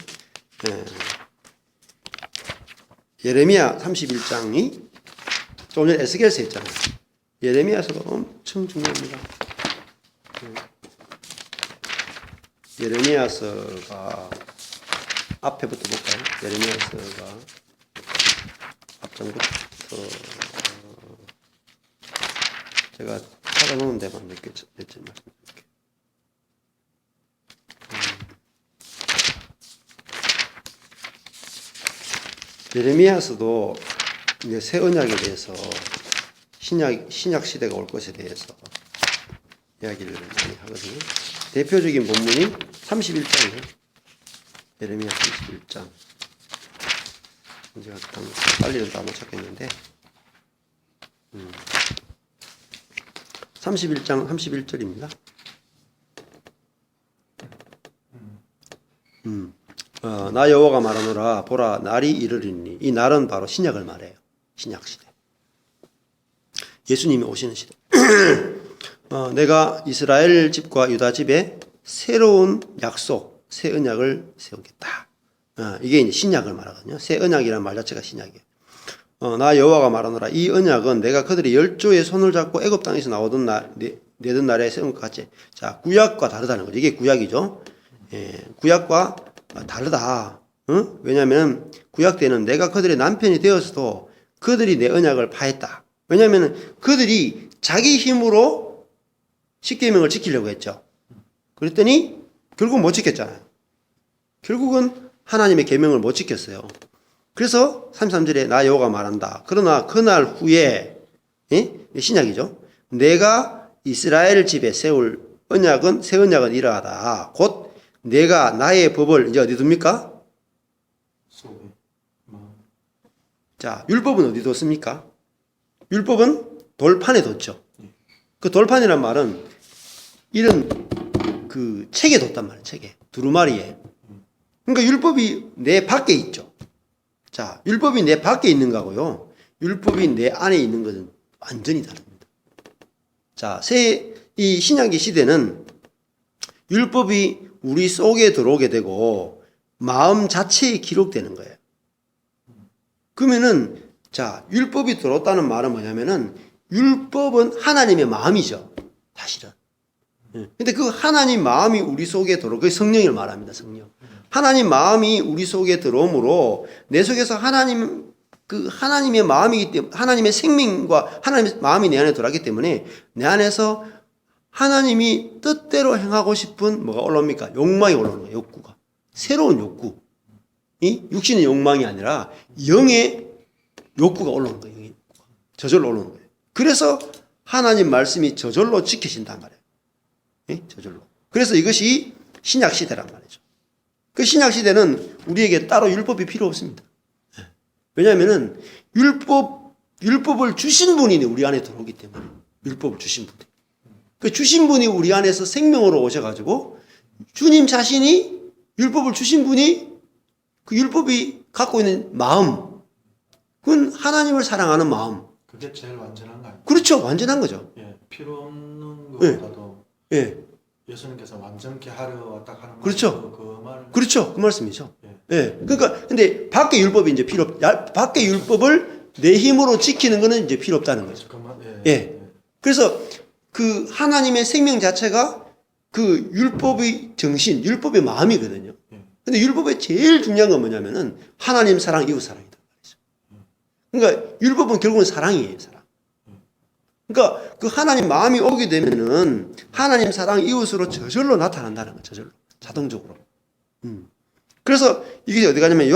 예레미야 31장이 좀 전에 에스겔서 했잖아요. 예레미야서도 엄청 중요합니다. 예레미야서가 앞에부터 볼까요? 예레미야서가 앞장부터 제가 찾아놓은 데만 몇 점 말씀드릴게요. 예레미야서도 이제 새 언약에 대해서 신약 시대가 올 것에 대해서 이야기를 많이 하거든요. 대표적인 본문이 31장이에요. 예레미야 31장. 제가 빨리는 다 못 찾겠는데 31장 31절입니다. 나 여호와가 말하노라 보라 날이 이르리니 이 날은 바로 신약을 말해요. 신약 시대. 예수님이 오시는 시대. 내가 이스라엘 집과 유다 집에 새로운 약속, 새 언약을 세우겠다. 이게 이제 신약을 말하거든요. 새 언약이라는 말 자체가 신약이에요. 나 여호와가 말하노라 이 언약은 내가 그들이 열조의 손을 잡고 애굽 땅에서 나오던 날 내던 날에 세운 것 같이. 자, 구약과 다르다는 거죠. 이게 구약이죠. 구약과 다르다. 왜냐하면 구약 때는 내가 그들의 남편이 되어서도 그들이 내 언약을 파했다. 왜냐하면 그들이 자기 힘으로 십계명을 지키려고 했죠. 그랬더니 결국 못 지켰잖아요. 결국은 하나님의 계명을 못 지켰어요. 그래서 33절에 나 여호와가 말한다. 그러나 그날 후에 신약이죠. 내가 이스라엘 집에 세울 언약은 새 언약은 이러하다. 곧 내가 나의 법을 이제 어디 둡니까? 자, 율법은 어디 뒀습니까? 율법은 돌판에 뒀죠. 그 돌판이란 말은 이런 그 책에 뒀단 말이에요. 책에. 두루마리에. 그러니까 율법이 내 밖에 있죠. 자, 율법이 내 밖에 있는 거고요. 율법이 내 안에 있는 것은 완전히 다릅니다. 자, 이 신약의 시대는 율법이 우리 속에 들어오게 되고 마음 자체에 기록되는 거예요. 그러면은 자, 율법이 들어왔다는 말은 뭐냐면은 율법은 하나님의 마음이죠. 사실은. 근데 그 하나님 마음이 우리 속에 들어오고 그게 성령을 말합니다. 성령. 하나님 마음이 우리 속에 들어오므로 내 속에서 하나님의 마음이기 때문에 하나님의 생명과 하나님의 마음이 내 안에 들어가기 때문에 내 안에서 하나님이 뜻대로 행하고 싶은 뭐가 올라옵니까? 욕망이 올라오는 거예요. 욕구가. 새로운 욕구. 이 육신의 욕망이 아니라 영의 욕구가 올라오는 거예요. 영의 욕구가. 저절로 올라오는 거예요. 그래서 하나님 말씀이 저절로 지켜진단 말이에요. 예? 저절로. 그래서 이것이 신약 시대란 말이죠. 그 신약 시대는 우리에게 따로 율법이 필요 없습니다. 왜냐하면은 율법을 주신 분이 우리 안에 들어오기 때문에 율법을 주신 분이. 그 주신 분이 우리 안에서 생명으로 오셔가지고 주님 자신이 율법을 주신 분이 그 율법이 갖고 있는 마음, 그건 하나님을 사랑하는 마음. 그게 제일 완전한가요? 그렇죠, 완전한 거죠. 예, 필요 없는 것보다도 예. 예수님께서 완전케 하려 딱 하는 그렇죠. 그 말. 그렇죠, 그 말씀이죠. 예. 그러니까 근데 밖에 율법이 이제 밖에 율법을 내 힘으로 지키는 거는 이제 필요 없다는 거죠. 예. 그래서 그 하나님의 생명 자체가 그 율법의 정신, 율법의 마음이거든요. 근데 율법의 제일 중요한 건 뭐냐면은 하나님 사랑, 이웃 사랑이다 말이죠. 그러니까 율법은 결국은 사랑이에요, 사랑. 그러니까 그 하나님 마음이 오게 되면은 하나님 사랑, 이웃으로 저절로 나타난다는 거죠, 저절로. 자동적으로. 그래서 이게 어디 가냐면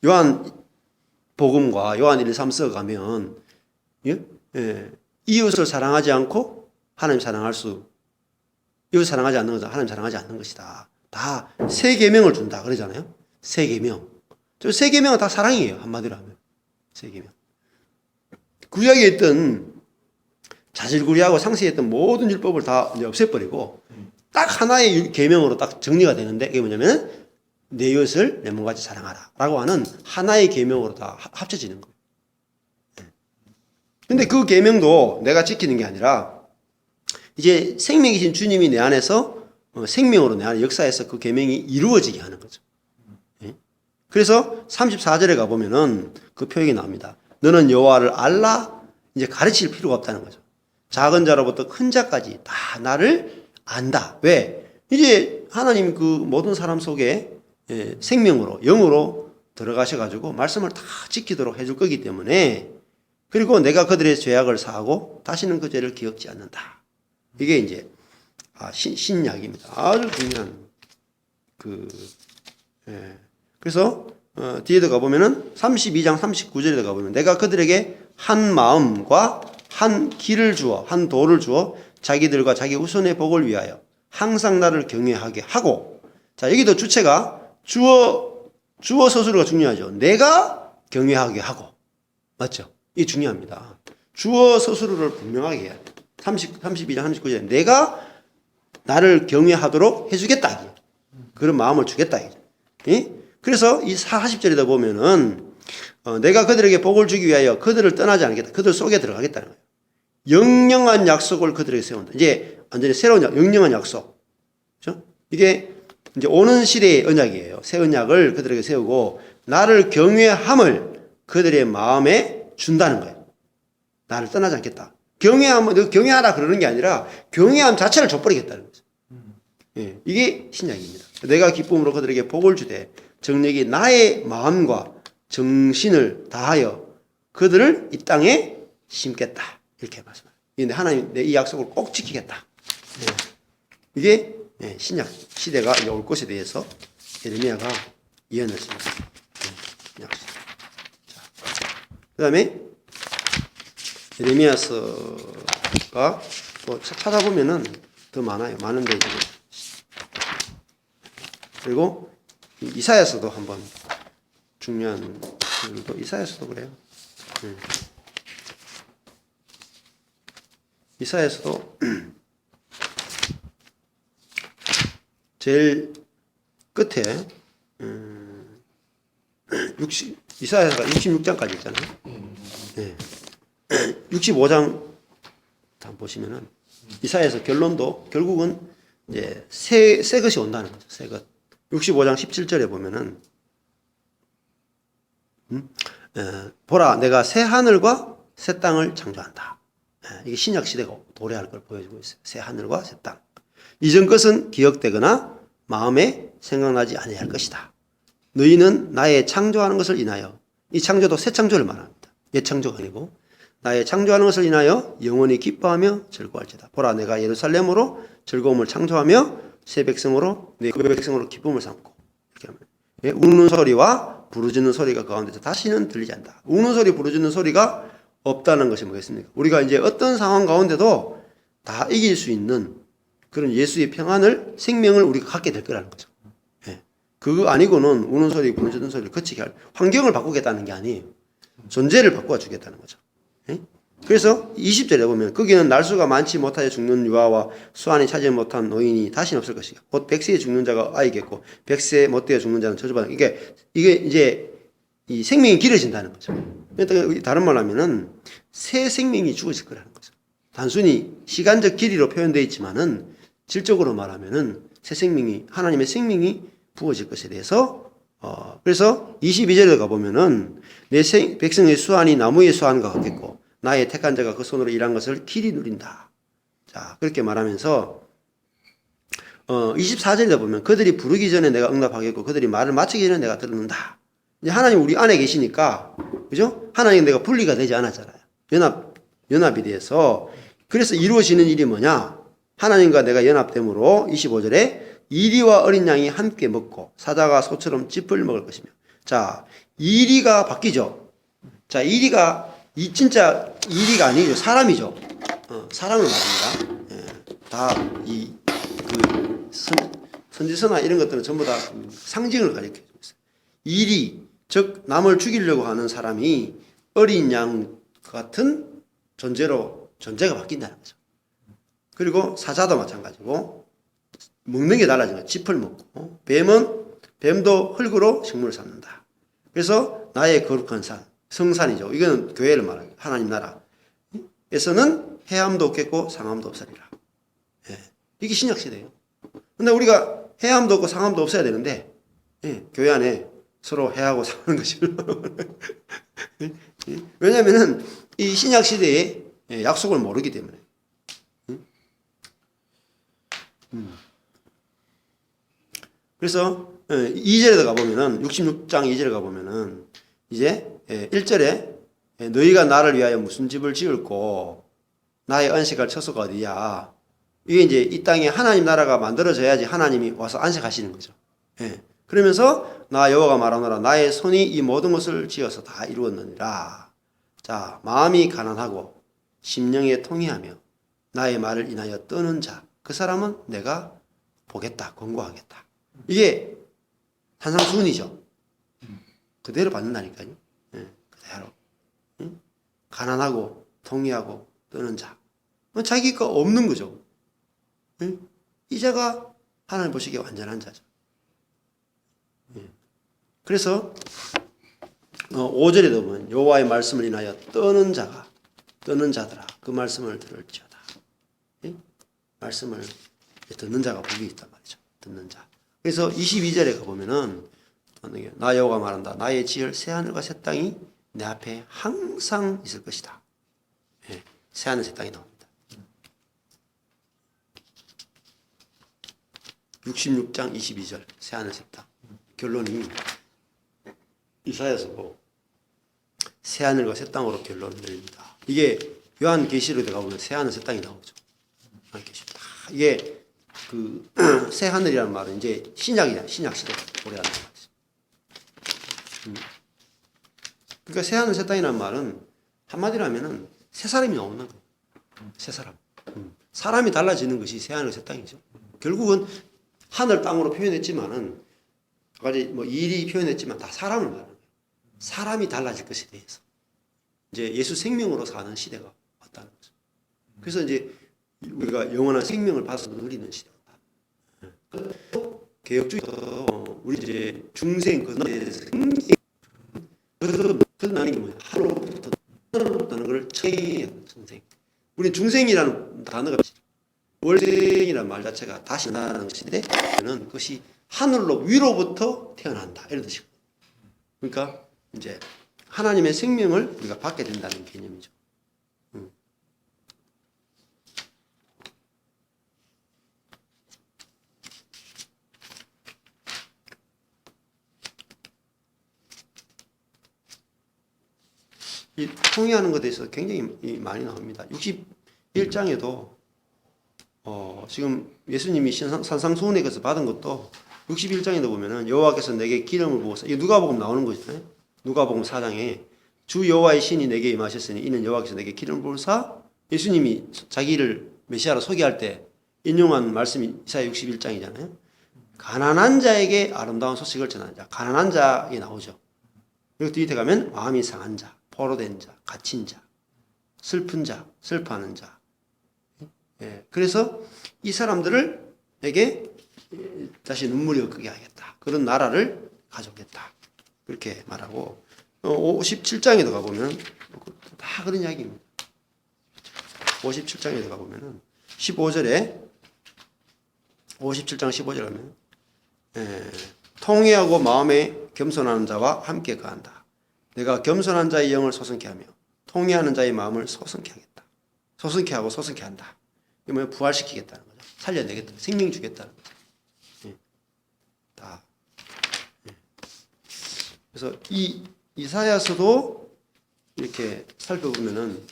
요한 복음과 요한 1, 2, 3서 가면 이웃을 사랑하지 않고 하나님 이웃 사랑하지 않는 것은 하나님 사랑하지 않는 것이다. 다 세 계명을 준다 그러잖아요. 세 계명. 저 세 계명은 다 사랑이에요. 한마디로 하면. 세 계명. 구약에 있던 자질구리하고 상세했던 모든 율법을 다 이제 없애버리고 딱 하나의 계명으로 딱 정리가 되는데 그게 뭐냐면 내 이웃을 내 몸같이 사랑하라 라고 하는 하나의 계명으로 다 합쳐지는 거예요. 근데 그 계명도 내가 지키는 게 아니라 이제 생명이신 주님이 내 안에서 생명으로 내 안에 역사에서 그 계명이 이루어지게 하는 거죠. 그래서 34절에 가보면은 그 표현이 나옵니다. 너는 여호와를 알라 이제 가르칠 필요가 없다는 거죠. 작은 자로부터 큰 자까지 다 나를 안다. 왜? 이제 하나님 그 모든 사람 속에 생명으로 영으로 들어가셔가지고 말씀을 다 지키도록 해줄 거기 때문에 그리고 내가 그들의 죄악을 사하고 다시는 그 죄를 기억지 않는다. 이게 이제 신약입니다. 아주 중요한 그래서 뒤에도 가보면은 32장 39절에 가보면 내가 그들에게 한 마음과 한 길을 주어 한 도를 주어 자기들과 자기 후손의 복을 위하여 항상 나를 경외하게 하고 자 여기도 주체가 주어 서술어가 중요하죠. 내가 경외하게 하고. 맞죠? 이게 중요합니다. 주어 서술어를 분명하게 해야 돼요. 32장 39절에 내가 나를 경외하도록 해주겠다. 그런 마음을 주겠다. 예? 그래서 이 40절에다 보면은 내가 그들에게 복을 주기 위하여 그들을 떠나지 않겠다. 그들 속에 들어가겠다는 거예요. 영영한 약속을 그들에게 세운다. 이제 완전히 새로운 영영한 약속. 그렇죠? 이게 이제 오는 시대의 언약이에요. 새 언약을 그들에게 세우고 나를 경외함을 그들의 마음에 준다는 거예요. 나를 떠나지 않겠다. 경외함은 경외하라 그러는 게 아니라 경외함 자체를 줘버리겠다는 거죠. 예, 이게 신약입니다. 내가 기쁨으로 그들에게 복을 주되 정력이 나의 마음과 정신을 다하여 그들을 이 땅에 심겠다. 이렇게 말씀합니다. 근데 하나님 내 이 약속을 꼭 지키겠다. 예. 이게 신약 시대가 이제 올 것에 대해서 예레미야가 예언했습니다. 그 다음에 예레미야서가 또 찾아보면은 더 많아요. 많은데 지금. 그리고 이사야서도 한번 중요한 이사야서도 그래요. 이사야서도 제일 끝에 이사야가 66장까지 있잖아요. 네. 65장 한번 보시면은 이사야서 결론도 결국은 이제 새 것이 온다는 거죠. 새 것. 65장 17절에 보면은 보라 내가 새 하늘과 새 땅을 창조한다. 이게 신약 시대가 도래할 걸 보여주고 있어요. 새 하늘과 새 땅. 이전 것은 기억되거나 마음에 생각나지 아니할 것이다. 너희는 나의 창조하는 것을 인하여 이 창조도 새 창조를 말합니다. 옛 창조가 아니고 나의 창조하는 것을 인하여 영원히 기뻐하며 즐거워할지다. 보라 내가 예루살렘으로 즐거움을 창조하며 새 백성으로 그 백성으로 기쁨을 삼고 이렇게 우는 소리와 부르짖는 소리가 그 가운데서 다시는 들리지 않는다. 우는 소리 부르짖는 소리가 없다는 것이 뭐겠습니까? 우리가 이제 어떤 상황 가운데도 다 이길 수 있는 그런 예수의 평안을 생명을 우리가 갖게 될 거라는 거죠. 예. 그거 아니고는 우는 소리 부르짖는 소리를 거치게 할 환경을 바꾸겠다는 게 아니에요. 존재를 바꿔 주겠다는 거죠. 예? 그래서 20절에 보면 거기는 날수가 많지 못하여 죽는 유아와 수완이 차지 못한 노인이 다시는 없을 것이다. 곧 100세에 죽는 자가 아이겠고 100세 못되어 죽는 자는 저주받는 이게 이제 이 생명이 길어진다는 거죠. 그러니까 다른 말로 하면은 새 생명이 죽어질 거라는 거죠. 단순히 시간적 길이로 표현되어 있지만은 질적으로 말하면은 새 생명이 하나님의 생명이 부어질 것에 대해서 그래서 22절에 가보면은 내 백성의 수완이 나무의 수완과 같겠고 나의 택한 자가 그 손으로 일한 것을 길이 누린다. 자 그렇게 말하면서 24절에 보면 그들이 부르기 전에 내가 응답하겠고 그들이 말을 마치기 전에 내가 들는다. 이제 하나님 우리 안에 계시니까 그죠? 하나님 내가 분리가 되지 않았잖아요. 연합이 돼서 그래서 이루어지는 일이 뭐냐? 하나님과 내가 연합됨으로 25절에 이리와 어린 양이 함께 먹고 사자가 소처럼 짚을 먹을 것이며 자 이리가 바뀌죠. 자 이리가 진짜 이리가 아니죠. 사람이죠. 사람을 말합니다. 예, 다그 선지서나 이런 것들은 전부 다 상징을 가리켜 주고 있어요. 이리 즉 남을 죽이려고 하는 사람이 어린 양 같은 존재가 바뀐다는 거죠. 그리고 사자도 마찬가지고 먹는 게 달라진 거예요. 짚을 먹고 뱀도 흙으로 식물을 삼는다. 그래서 나의 거룩한 산 성산이죠. 이거는 교회를 말합니다. 하나님 나라에서는 해함도 없겠고 상함도 없으리라. 예, 이게 신약 시대예요. 근데 우리가 해함도 없고 상함도 없어야 되는데 교회 안에 서로 해하고 상하는 것이 왜냐하면은 이 신약 시대에 약속을 모르기 때문에. 그래서 2절에 가보면은 66장 2절에 가보면은 이제 1절에 너희가 나를 위하여 무슨 집을 지을고 나의 안식할 처소가 어디야. 이게 이제 이 땅에 하나님 나라가 만들어져야지 하나님이 와서 안식하시는 거죠. 그러면서 나 여호와가 말하노라 나의 손이 이 모든 것을 지어서 다 이루었느니라. 자 마음이 가난하고 심령에 통회하며 나의 말을 인하여 떠는 자 그 사람은 내가 보겠다 권고하겠다. 이게 산상수훈이죠. 그대로 받는다니까요. 예, 그대로. 응? 가난하고 통회하고 떠는 자. 자기가 없는 거죠. 예? 이 자가 하나님 보시기에 완전한 자죠. 예. 그래서 5절에 보면 여호와의 말씀을 인하여 떠는 자들아 그 말씀을 들을지어다. 예? 말씀을 듣는 자가 복이 있단 말이죠. 듣는 자. 그래서 22절에 가보면은 나 여호와가 말한다. 나의 지을 새 하늘과 새 땅이 내 앞에 항상 있을 것이다. 예, 새 하늘 새 땅이 나옵니다. 66장 22절 새 하늘 새 땅. 결론이 이사야서 새 하늘과 새 땅으로 결론을 내립니다. 이게 요한계시록에 가보면 새 하늘 새 땅이 나오죠. 요한계시록. 이게 그 새 하늘이라는 말은 이제 신약이잖아요. 신약 시대가 오래하는 말이죠. 그러니까 새 하늘 새 땅이라는 말은 한마디로 하면은 새 사람이 나오는 거예요. 새 사람. 사람이 달라지는 것이 새 하늘 새 땅이죠. 결국은 하늘 땅으로 표현했지만은 아까지 뭐 일이 표현했지만 다 사람을 말하는 거예요. 사람이 달라질 것에 대해서 이제 예수 생명으로 사는 시대가 왔다는 거죠. 그래서 이제 우리가 영원한 생명을 받아서 누리는 시대다. 개혁주의도 우리 이제 중생 끝나는 게 뭐냐? 하루부터 하는 걸 청해하는 중생. 우리 중생이라는 단어가 월생이라는 말 자체가 다시 나는 것인데 그것이 하늘로 위로부터 태어난다 이런 뜻이고. 그러니까 이제 하나님의 생명을 우리가 받게 된다는 개념이죠. 이 통일하는 것에 대해서 굉장히 많이 나옵니다. 61장에도 지금 예수님이 산상수훈에게서 받은 것도 61장에도 보면은 여호와께서 내게 기름을 부어서 이 누가복음 나오는 거잖아요. 누가복음 4장에 주 여호와의 신이 내게 임하셨으니 이는 여호와께서 내게 기름을 부으사 예수님이 자기를 메시아로 소개할 때 인용한 말씀이 이사야 61장이잖아요. 가난한 자에게 아름다운 소식을 전하는 자. 가난한 자에 나오죠. 그리고 뒤에 가면 마음이 상한 자, 포로된 자, 갇힌 자, 슬픈 자, 슬퍼하는 자. 예, 그래서 이 사람들에게 다시 눈물이 흐르게 하겠다. 그런 나라를 가져오겠다. 그렇게 말하고 57장에도 가보면 다 그런 이야기입니다. 57장에 가보면은 15절에 57장 15절 하면 통회하고 마음에 겸손하는 자와 함께 거한다. 내가 겸손한 자의 영을 소성케 하며 통회하는 자의 마음을 소성케 하겠다. 소성케 하고 소성케 한다. 이게 뭐야? 부활시키겠다는 거죠. 살려내겠다. 생명 주겠다는 거죠. 예. 다. 예. 그래서 이 이사야서도 이렇게 살펴보면은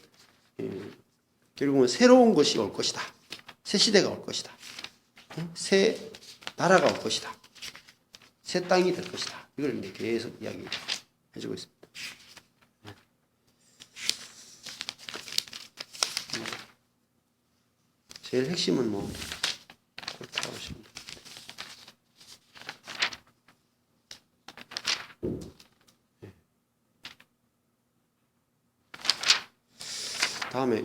결국은 새로운 것이 올 것이다. 새 시대가 올 것이다. 새 나라가 올 것이다. 새 땅이 될 것이다. 이걸 이제 계속 이야기해주고 있습니다. 제일 핵심은 뭐 그렇게 하시면 됩니다. 다음에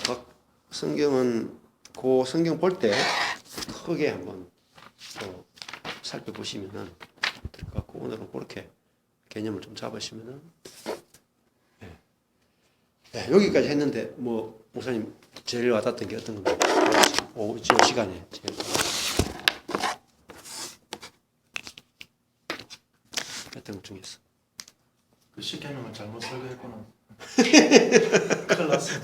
각 성경은 그 성경 볼 때 크게 한번 또 살펴보시면은 될 것 같고 오늘은 그렇게 개념을 좀 잡으시면은 네, 여기까지 했는데 뭐 목사님 제일 와닿던 게 어떤 겁니까? 오후 시간에 제일 했던 것 중에서 그 식혜님은 잘못 설계했구나. 큰일 났어.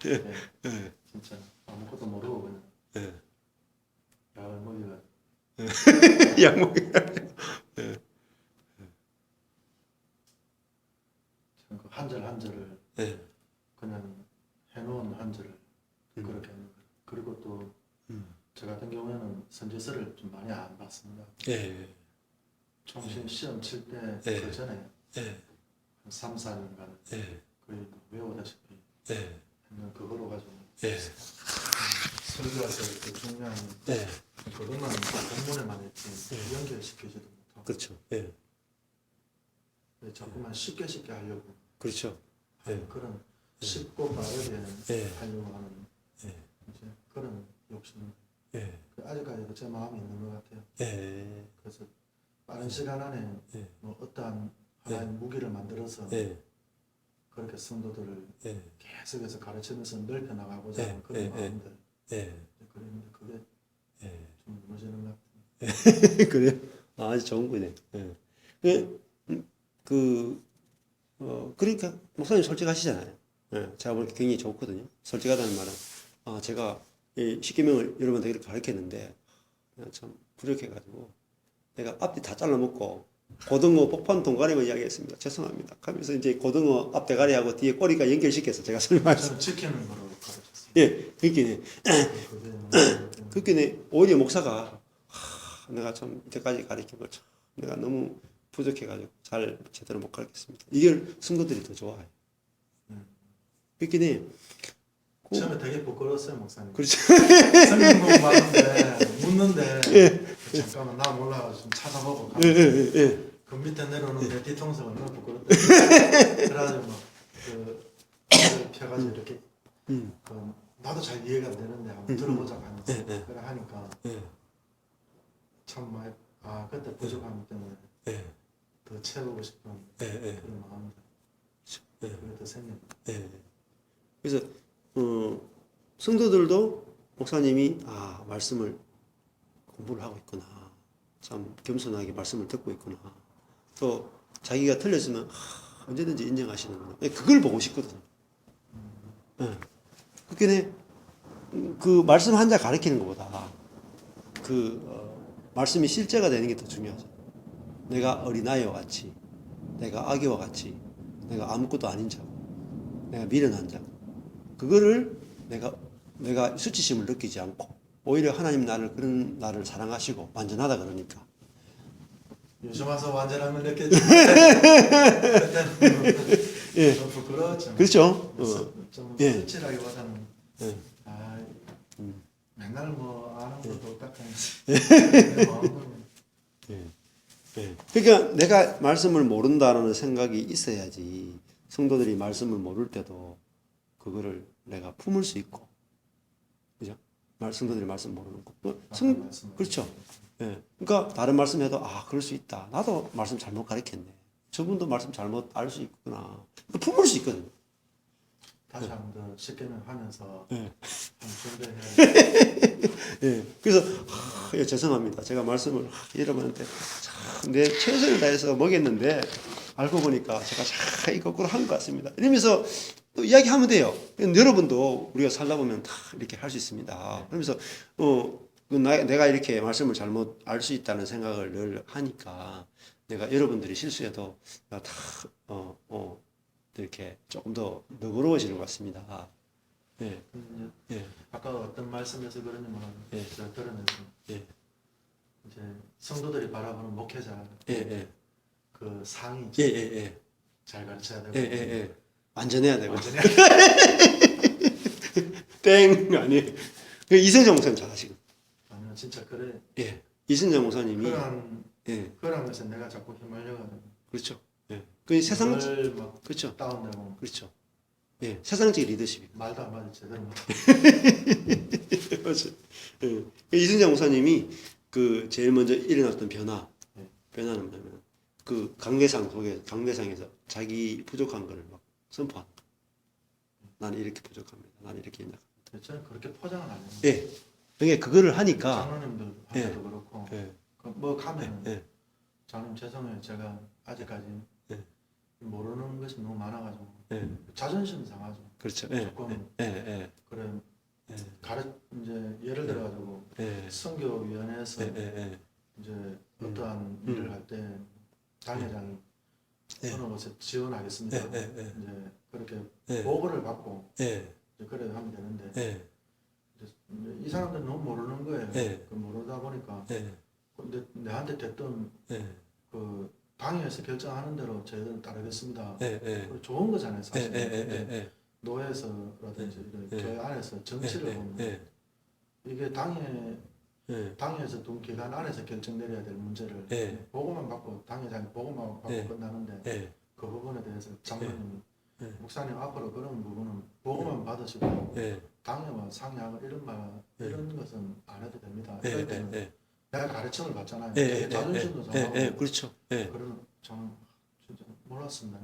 네, 진짜 아무것도 모르고 그냥. 네. 야물목이가. 양목이. 그 한 절 한 절을 그냥 해놓은 한 절을 그렇게 하는 거예요. 그리고 또 저 같은 경우에는 선지서를 좀 많이 안 봤습니다. 총신 시험 칠 때 그 전에 한 3, 4년간 거의 외우다시피 했는 그거로 가지고 설교에서 그 중요한 예. 그것만 공문에만 했지 연결시키지도 못하고 그렇죠. 예. 자꾸만 쉽게 하려고 그렇죠. 하는 그런 쉽고 빠르게 예. 하려고 하는 예. 이제 그런 욕심 예. 아직까지도 제 마음에 있는 것 같아요. 예. 그래서 빠른 시간 안에 예. 뭐 어떠한 하나의 무기를 만들어서 예. 그렇게 성도들을 예. 계속해서 가르치면서 넓혀 나가고자 하는 예. 그런 예. 마음들 예. 그랬는데 그게 예. 좀 무너지는 것 같아요. 그래요? 아, 아주 좋은 거네. 예. 그러니까, 목사님 솔직하시잖아요. 예. 제가 보니까 굉장히 좋거든요. 솔직하다는 말은, 아, 제가 이 십계명을 여러분한테 이렇게 가르쳤는데, 그냥 참 부족해가지고, 내가 앞뒤 다 잘라먹고, 고등어 복판 동가리만 이야기했습니다. 죄송합니다. 하면서 이제 고등어 앞 대가리하고 뒤에 꼬리가 연결시켜서 제가 설명했어요. 저는 지키는 거로 가르쳤어요. 예. 그러니까, 그러니까 오히려 목사가, 내가 참 이때까지 가르친 걸 참, 내가 너무 부족해가지고 잘 제대로 못 가르쳤습니다. 이걸 성도들이 더 좋아해요. 그러니까 처음에 되게 부끄러웠어요, 목사님. 그렇죠. 성경 공부하는데 묻는데 잠깐만 나 몰라가지고 좀 찾아보고 가면서 그 밑에 내려오는데 뒤통수가 얼마나 부끄럽다. 그래가지고 막그 펴가지고 이렇게 그 나도 잘 이해가 안 되는데 한번 들어보자 하면서 그래 하니까 참 많이 그때 부족함 때문에 더 채우고 싶은 그런 마음들 그게 더 생겼다. 그래서 성도들도 목사님이 말씀을 공부를 하고 있구나. 참 겸손하게 말씀을 듣고 있구나. 또 자기가 틀렸으면 언제든지 인정하시는구나. 그걸 보고 싶거든요. 그러니까 그 말씀 한 자 가르치는 것보다 말씀이 실제가 되는 게 더 중요하죠. 내가 어린아이와 같이, 내가 아기와 같이, 내가 아무것도 아닌 자, 내가 미련한 자, 그거를 내가 수치심을 느끼지 않고 오히려 하나님 그런 나를 사랑하시고 완전하다 그러니까. 요즘 와서 완전함을 느꼈지. 좀 부끄러웠죠. 그렇죠. 좀 수치라기보다는 맨날 뭐 아는 것도 딱하면서 그러니까 내가 말씀을 모른다는 생각이 있어야지 성도들이 말씀을 모를 때도 그거를 내가 품을 수 있고, 그죠? 성도들이 말씀 모르는 거. 그렇죠. 그러니까 다른 말씀해도 그럴 수 있다. 나도 말씀 잘못 가르쳤네. 저분도 말씀 잘못 알 수 있구나. 품을 수 있거든요. 다시 한 번 더 십계명 하면서 한번 준비해야 그래서 죄송합니다. 제가 말씀을 여러분한테 내 최선을 다해서 먹였는데 알고 보니까 제가 잘 거꾸로 한 것 같습니다. 이러면서 또 이야기하면 돼요. 여러분도 우리가 살다 보면 다 이렇게 할 수 있습니다. 그러면서 내가 이렇게 말씀을 잘못 알 수 있다는 생각을 늘 하니까 내가 여러분들이 실수해도 다 이렇게 조금 더 너그러워지는 것 같습니다. 아까 어떤 말씀에서 그러냐면 제가 들으면서 이제 성도들이 바라보는 목회자 그 상이 잘 가르쳐야 되고 완전해야 되고 땡 아니에요. 이승정 목사님 잘하시고. 아니요 진짜 그래. 이승정 목사님이 그런 것에 내가 자꾸 휘말려가지고. 그렇죠. 그 세상 막 그렇죠. 다운되고. 그렇죠. 세상적인 리더십이. 말도 안 맞아 제대로. 맞죠. 이승정 목사님이 그 제일 먼저 일어났던 변화는 뭐냐면 그 강대상에서 자기 부족한 거를 막 선포하는 거. 나는 이렇게 부족합니다. 나는 이렇게 연약합니다. 저는 그렇게 포장은 안 해요. 그러니까 그거를 하니까 장로님들 한테도 그렇고 뭐 가면 장로님 죄송해요. 제가 아직까지 모르는 것이 너무 많아가지고 자존심 상하죠. 그렇죠. 조금 그래 이제 예를 들어가지고 선교위원회에서 이제 어떠한 일을 할 때 당회장이 어느 곳에 지원하겠습니다. 이제 그렇게 보고를 받고 이제 그래 하면 되는데 이제 이 사람들 너무 모르는 거예요. 그 모르다 보니까 근데 내한테 됐던 그 당회에서 결정하는 대로 저희들은 따르겠습니다. 좋은 거잖아요, 사실. 노예에서라든지 교회 안에서 정치를 보면 이게 당에서 두 기간 안에서 결정 내려야 될 문제를 보고만 받고 당회장이 보고만 받고 끝나는데 그 부분에 대해서 장로님이 목사님 앞으로 그런 부분은 보고만 받으시고 당회와 상의하고 이런 것은 안 해도 됩니다. 이럴 때는 내가 가르침을 받잖아요. 자존심도 상하고 그렇죠. 그러면 저는 진짜 몰랐습니다.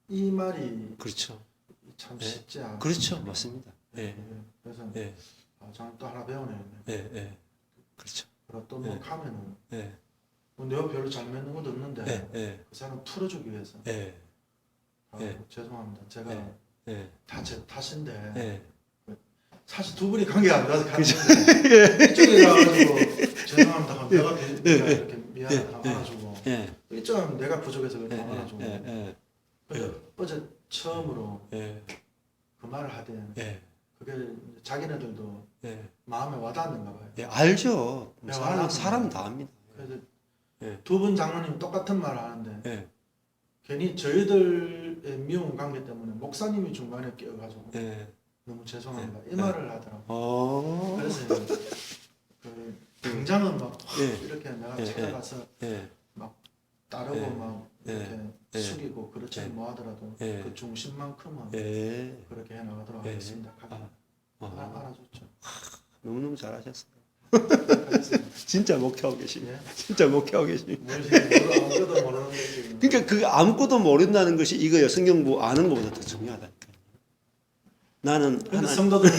이 말이 그렇죠. 참 쉽지 않아요. 그렇죠. 맞습니다. 그래서 저는 또 하나 배우네요. 그렇죠. 그리고 또 뭐 가면은 뭐 내가 별로 잘못된 것도 없는데 그 사람 풀어주기 위해서 죄송합니다. 제가 다 제 탓인데 사실 두 분이 관계 안 가서 갔는데 이쪽에 가가지고 죄송합니다. 하면 내가 이렇게 미안하다 안아주고 이쪽에 하면 내가 부족해서 그렇게 안아주고 어제 처음으로 그 말을 하되 그게 자기네들도 마음에 와닿는가 봐요. 알죠. 네, 사람 다 압니다. 그래서 두 분 장로님 똑같은 말을 하는데 괜히 저희들의 미운 관계 때문에 목사님이 중간에 끼어가지고 너무 죄송합니다. 이 말을 하더라고요. 그래서 그 당장은 막 이렇게 내가 찾아가서 막 따르고 막 이렇게 숙이고 그렇지 뭐 하더라도 그 중심만큼은 그렇게 해나가도록 하겠습니다. 알아줬죠. 너무너무 잘하셨어요. 그래서 진짜 목회하고 계십니다. 진짜 목회하고 계십니다. 아무것도 모르는 거지. 그러니까 그 아무것도 모른다는 것이 이거예요. 성경 뭐 아는 것보다 더 중요하다니까요. 나는 근데 성도들은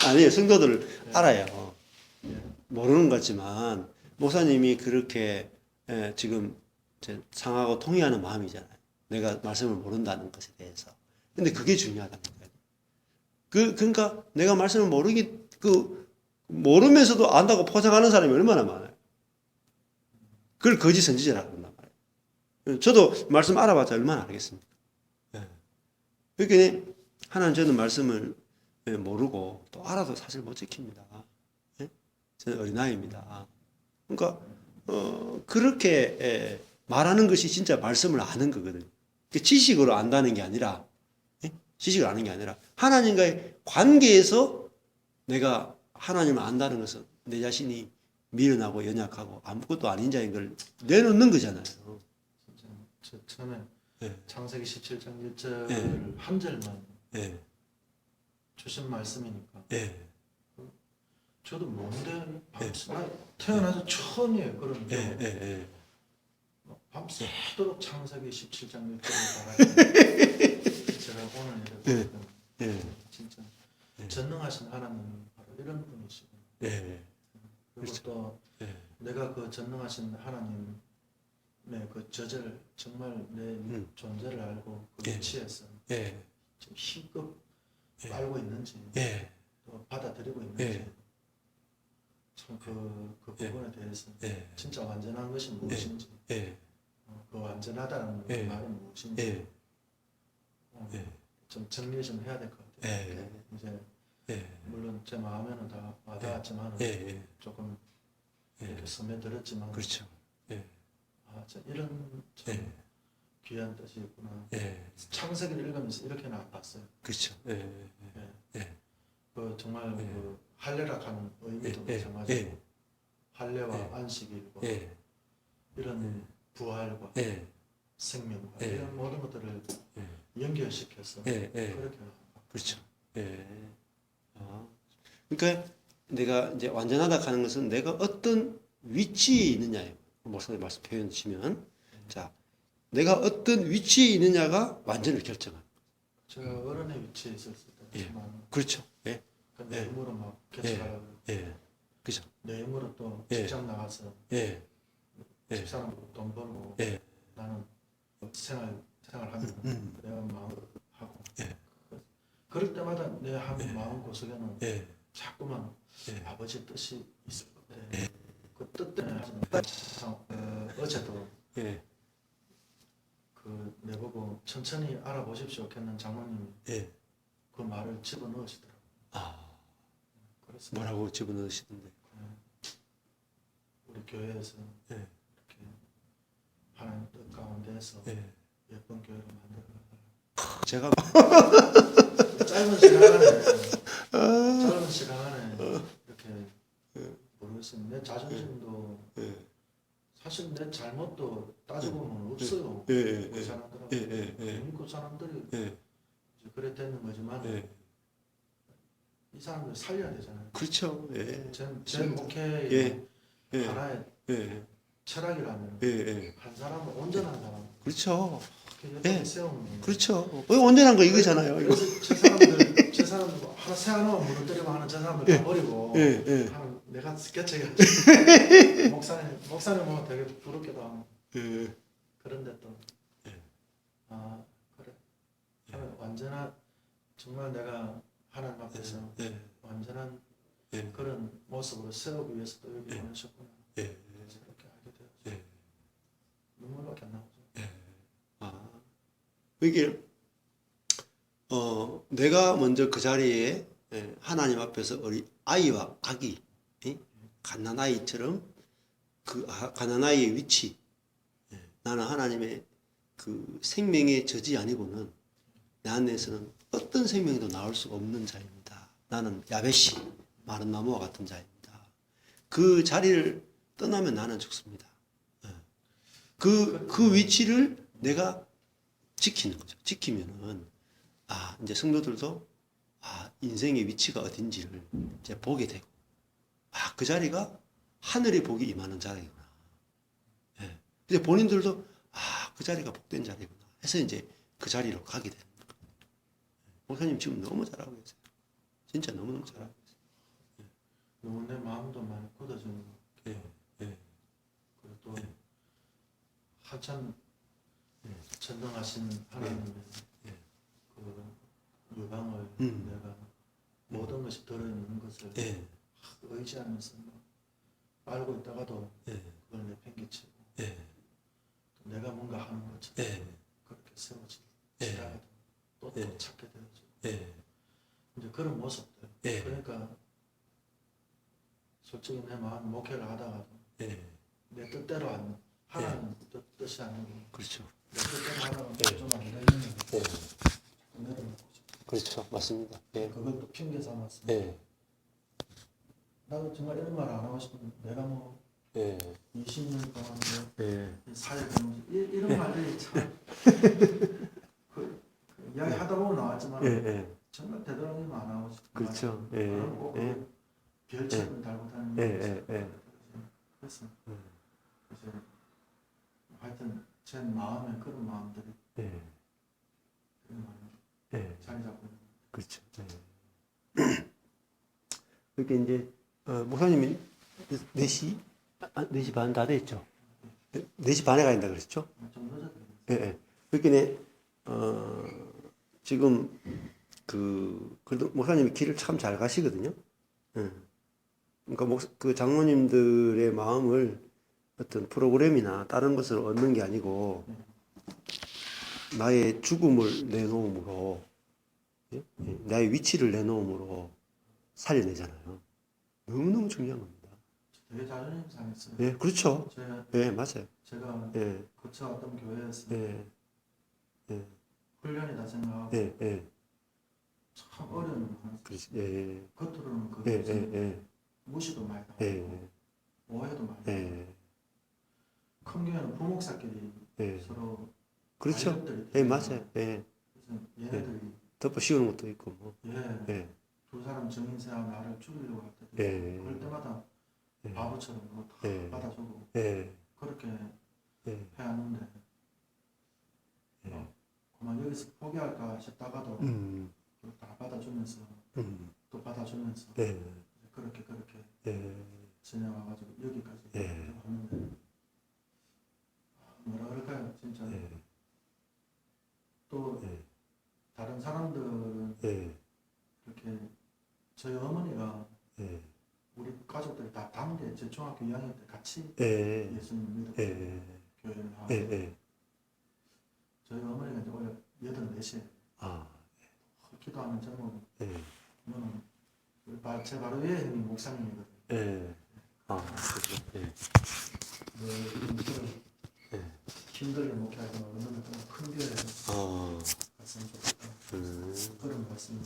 아니에요. 성도들을 알아요. 모르는 것 같지만 목사님이 그렇게 지금 상하고 통의하는 마음이잖아요. 내가 말씀을 모른다는 것에 대해서. 근데 그게 중요하다는 거예요. 그러니까 내가 말씀을 모르면서도 안다고 포장하는 사람이 얼마나 많아요. 그걸 거짓 선지자라고 한단 말이에요. 저도 말씀 알아봤자 얼마나 알겠습니까? 그러니까 하나는 저는 말씀을 모르고 또 알아도 사실 못 지킵니다. 저는 어린아이입니다. 그러니까 그렇게 말하는 것이 진짜 말씀을 아는 거거든요. 지식으로 안다는 게 아니라 지식을 아는 게 아니라 하나님과의 관계에서 내가 하나님을 안다는 것은 내 자신이 미련하고 연약하고 아무것도 아닌 자인 걸 내놓는 거잖아요. 진짜 처음에 창세기 17장 1절 한 절만 주신 말씀이니까 저도 뭔데 태어나서 처음이에요 그런 경우. 밤새도록 창세기 17장 1절을 봐야 제가 오늘 이렇게 진짜 전능하신 하나님은 바로 이런 분이시고 그리고 또 내가 그 전능하신 하나님의 그 저절 정말 내 존재를 알고 그 위치에서 지금 힘껏 알고 있는지 또 받아들이고 있는지 참 그 부분에 대해서 진짜 완전한 것이 무엇인지 그 완전하다는 말은 무엇인지 좀 정리 좀 해야 될 것 같아요. 이제 물론 제 마음에는 다 와닿았지만 조금 이렇게 스며들었지만 그렇죠. 이런 참 귀한 뜻이 있구나. 창세기를 읽으면서 이렇게 나왔어요. 그렇죠. 그 정말 그 할례락하는 의미도 마찬가지고 할례와 안식일과 이런 부활과 생명과 이런 모든 것들을 연결시켜서 그렇게 그렇죠. 그러니까 내가 이제 완전하다 하는 것은 내가 어떤 위치에 있느냐예요. 목사님 말씀 표현 주시면 자 내가 어떤 위치에 있느냐가 완전을 결정합니다. 제가 어른의 위치에 있었을 때 그렇죠. 내 힘으로 막 개척하려고 그죠. 내 힘으로 또 직장 나가서 집사람으로 돈 벌고 나는 생활하면 내가 마음으로 하고 그럴 때마다 내 한 마음 구석에는 자꾸만 아버지 뜻이 있을 건데 그 뜻 때문에 어제도 그 내보고 천천히 알아보십시오 했는 장모님이 그 말을 집어넣으시더라고요. 그래서 뭐라고 집어넣으시던데? 우리 교회에서 이렇게 하나님 뜻 가운데서 예쁜 교회를 만들어 제가 짧은 시간 안에 자존심도 예. 사실 내 잘못도 따지고 보면 없어요. 예. 그 사람들은 그 사람들이 예. 이제 그래 되는 거지만 예. 이 사람들 살려야 되잖아요. 그렇죠. 예. 제 목회의 예. 예. 하나의 예. 철학이라면 예. 한 사람은 온전한 사람 그렇죠. 이렇게 세우는 거예요. 그렇죠. 온전한 거 이거잖아요. 이거. 그래서 저 사람들 뭐 하나 세워놓으면 무너뜨리고 하는 저 사람들 다 버리고 하는 내가 개척해 목사님 보면 되게 부럽기도 하고 그런데 또 아 그래 완전한 정말 내가 하나님 앞에서 완전한 그런 모습으로 세우기 위해서 또 여기 보내셨구나 그래서 이렇게 알게 되었죠. 눈물밖에 안 나오죠. 아, 이게 내가 먼저 그 자리에 하나님 앞에서 우리 아이와 아기, 갓난 아이처럼 그 갓난 아이의 위치, 나는 하나님의 그 생명의 저지 아니고는 내 안에서는 어떤 생명도 나올 수가 없는 자입니다. 나는 야베시, 마른 나무와 같은 자입니다. 그 자리를 떠나면 나는 죽습니다. 그 위치를 내가 지키는 거죠. 지키면은 이제 성도들도 인생의 위치가 어딘지를 이제 보게 되고 그 자리가 하늘의 복이 임하는 자리구나. 예. 이제 본인들도 그 자리가 복된 자리구나 해서 이제 그 자리로 가게 되는 거예요. 목사님 지금 너무 잘하고 계세요. 진짜 너무너무 잘하고 계세요. 너무 내 마음도 많이 굳어지는 것 같아요. 그리고 또 한참 전능하신 하나님의 그 유방을 내가 모든 것이 들어있는 것을 의지하면서 알고 있다가도 그걸 내팽개치고 또 내가 뭔가 하는 것처럼 그렇게 세워지다가도 또 찾게 되어지고 이제 그런 모습들 그러니까 솔직히 내 마음 목회를 하다가도 내 뜻대로 하나님 뜻이 아니고 그렇죠. 내 뜻대로 하다가 좀 안 되는 거 내려놓고 싶어. 그렇죠. 맞습니다. 그걸 또 핑계 삼았어. 나도 정말 이런 말 안 하고 싶은데 내가 뭐 20년 동안 사회하면서 이런 말들이 참 그 이야기 하다 보면 나왔지만 정말 되도록이면 안 하고 싶은 그렇죠. 꼭 별책을 달고 다니는 그래서 하여튼 제 마음에 그런 마음들이 자리 잡고 있는 그렇죠. 그렇게 이제 목사님이 4시 4시 반 다 됐죠. 4시 반에 가야 그랬죠. 좀 늦어도 그렇게 지금 그래도 목사님이 길을 참 잘 가시거든요. 그러니까 그 장로님들의 마음을 어떤 프로그램이나 다른 것을 얻는 게 아니고 나의 죽음을 내놓음으로 나의 위치를 내놓음으로 살려내잖아요. 너무너무 중요한 겁니다. 되게 자존심 상했어요. 그렇죠. 맞아요. 제가 거쳐왔던 교회에서 훈련이다 생각하고 참 어려운 거 많았어요. 겉으로는 그 무시도 많이 당하고 오해도 많이 당하고 큰 교회는 부목사끼리 서로 그렇죠. 맞아요. 그래서 얘네들이 덮어 씌우는 것도 있고 뭐. 두 사람 증인세하고 나를 죽이려고 할 때도 그럴 때마다 바보처럼 뭐 다 받아주고 그렇게 해야 하는데 그만 여기서 포기할까 싶다가도 다 받아주면서 또 받아주면서 그렇게 지내와가지고 여기까지 왔는데 뭐라 그럴까요 진짜 또 다른 사람들은 이렇게 저희 어머니가 우리 가족들이 다 다른데 제 중학교 2학년 때 같이 예수님 믿었고 교회를 하고 저희 어머니가 이제 원래 84시에 기도하는 제목은 제 바로 위에 있는 목사님이거든요. 힘들게 목회하지만 어느 큰 교회에서 갔으면 좋겠다. 그런 말씀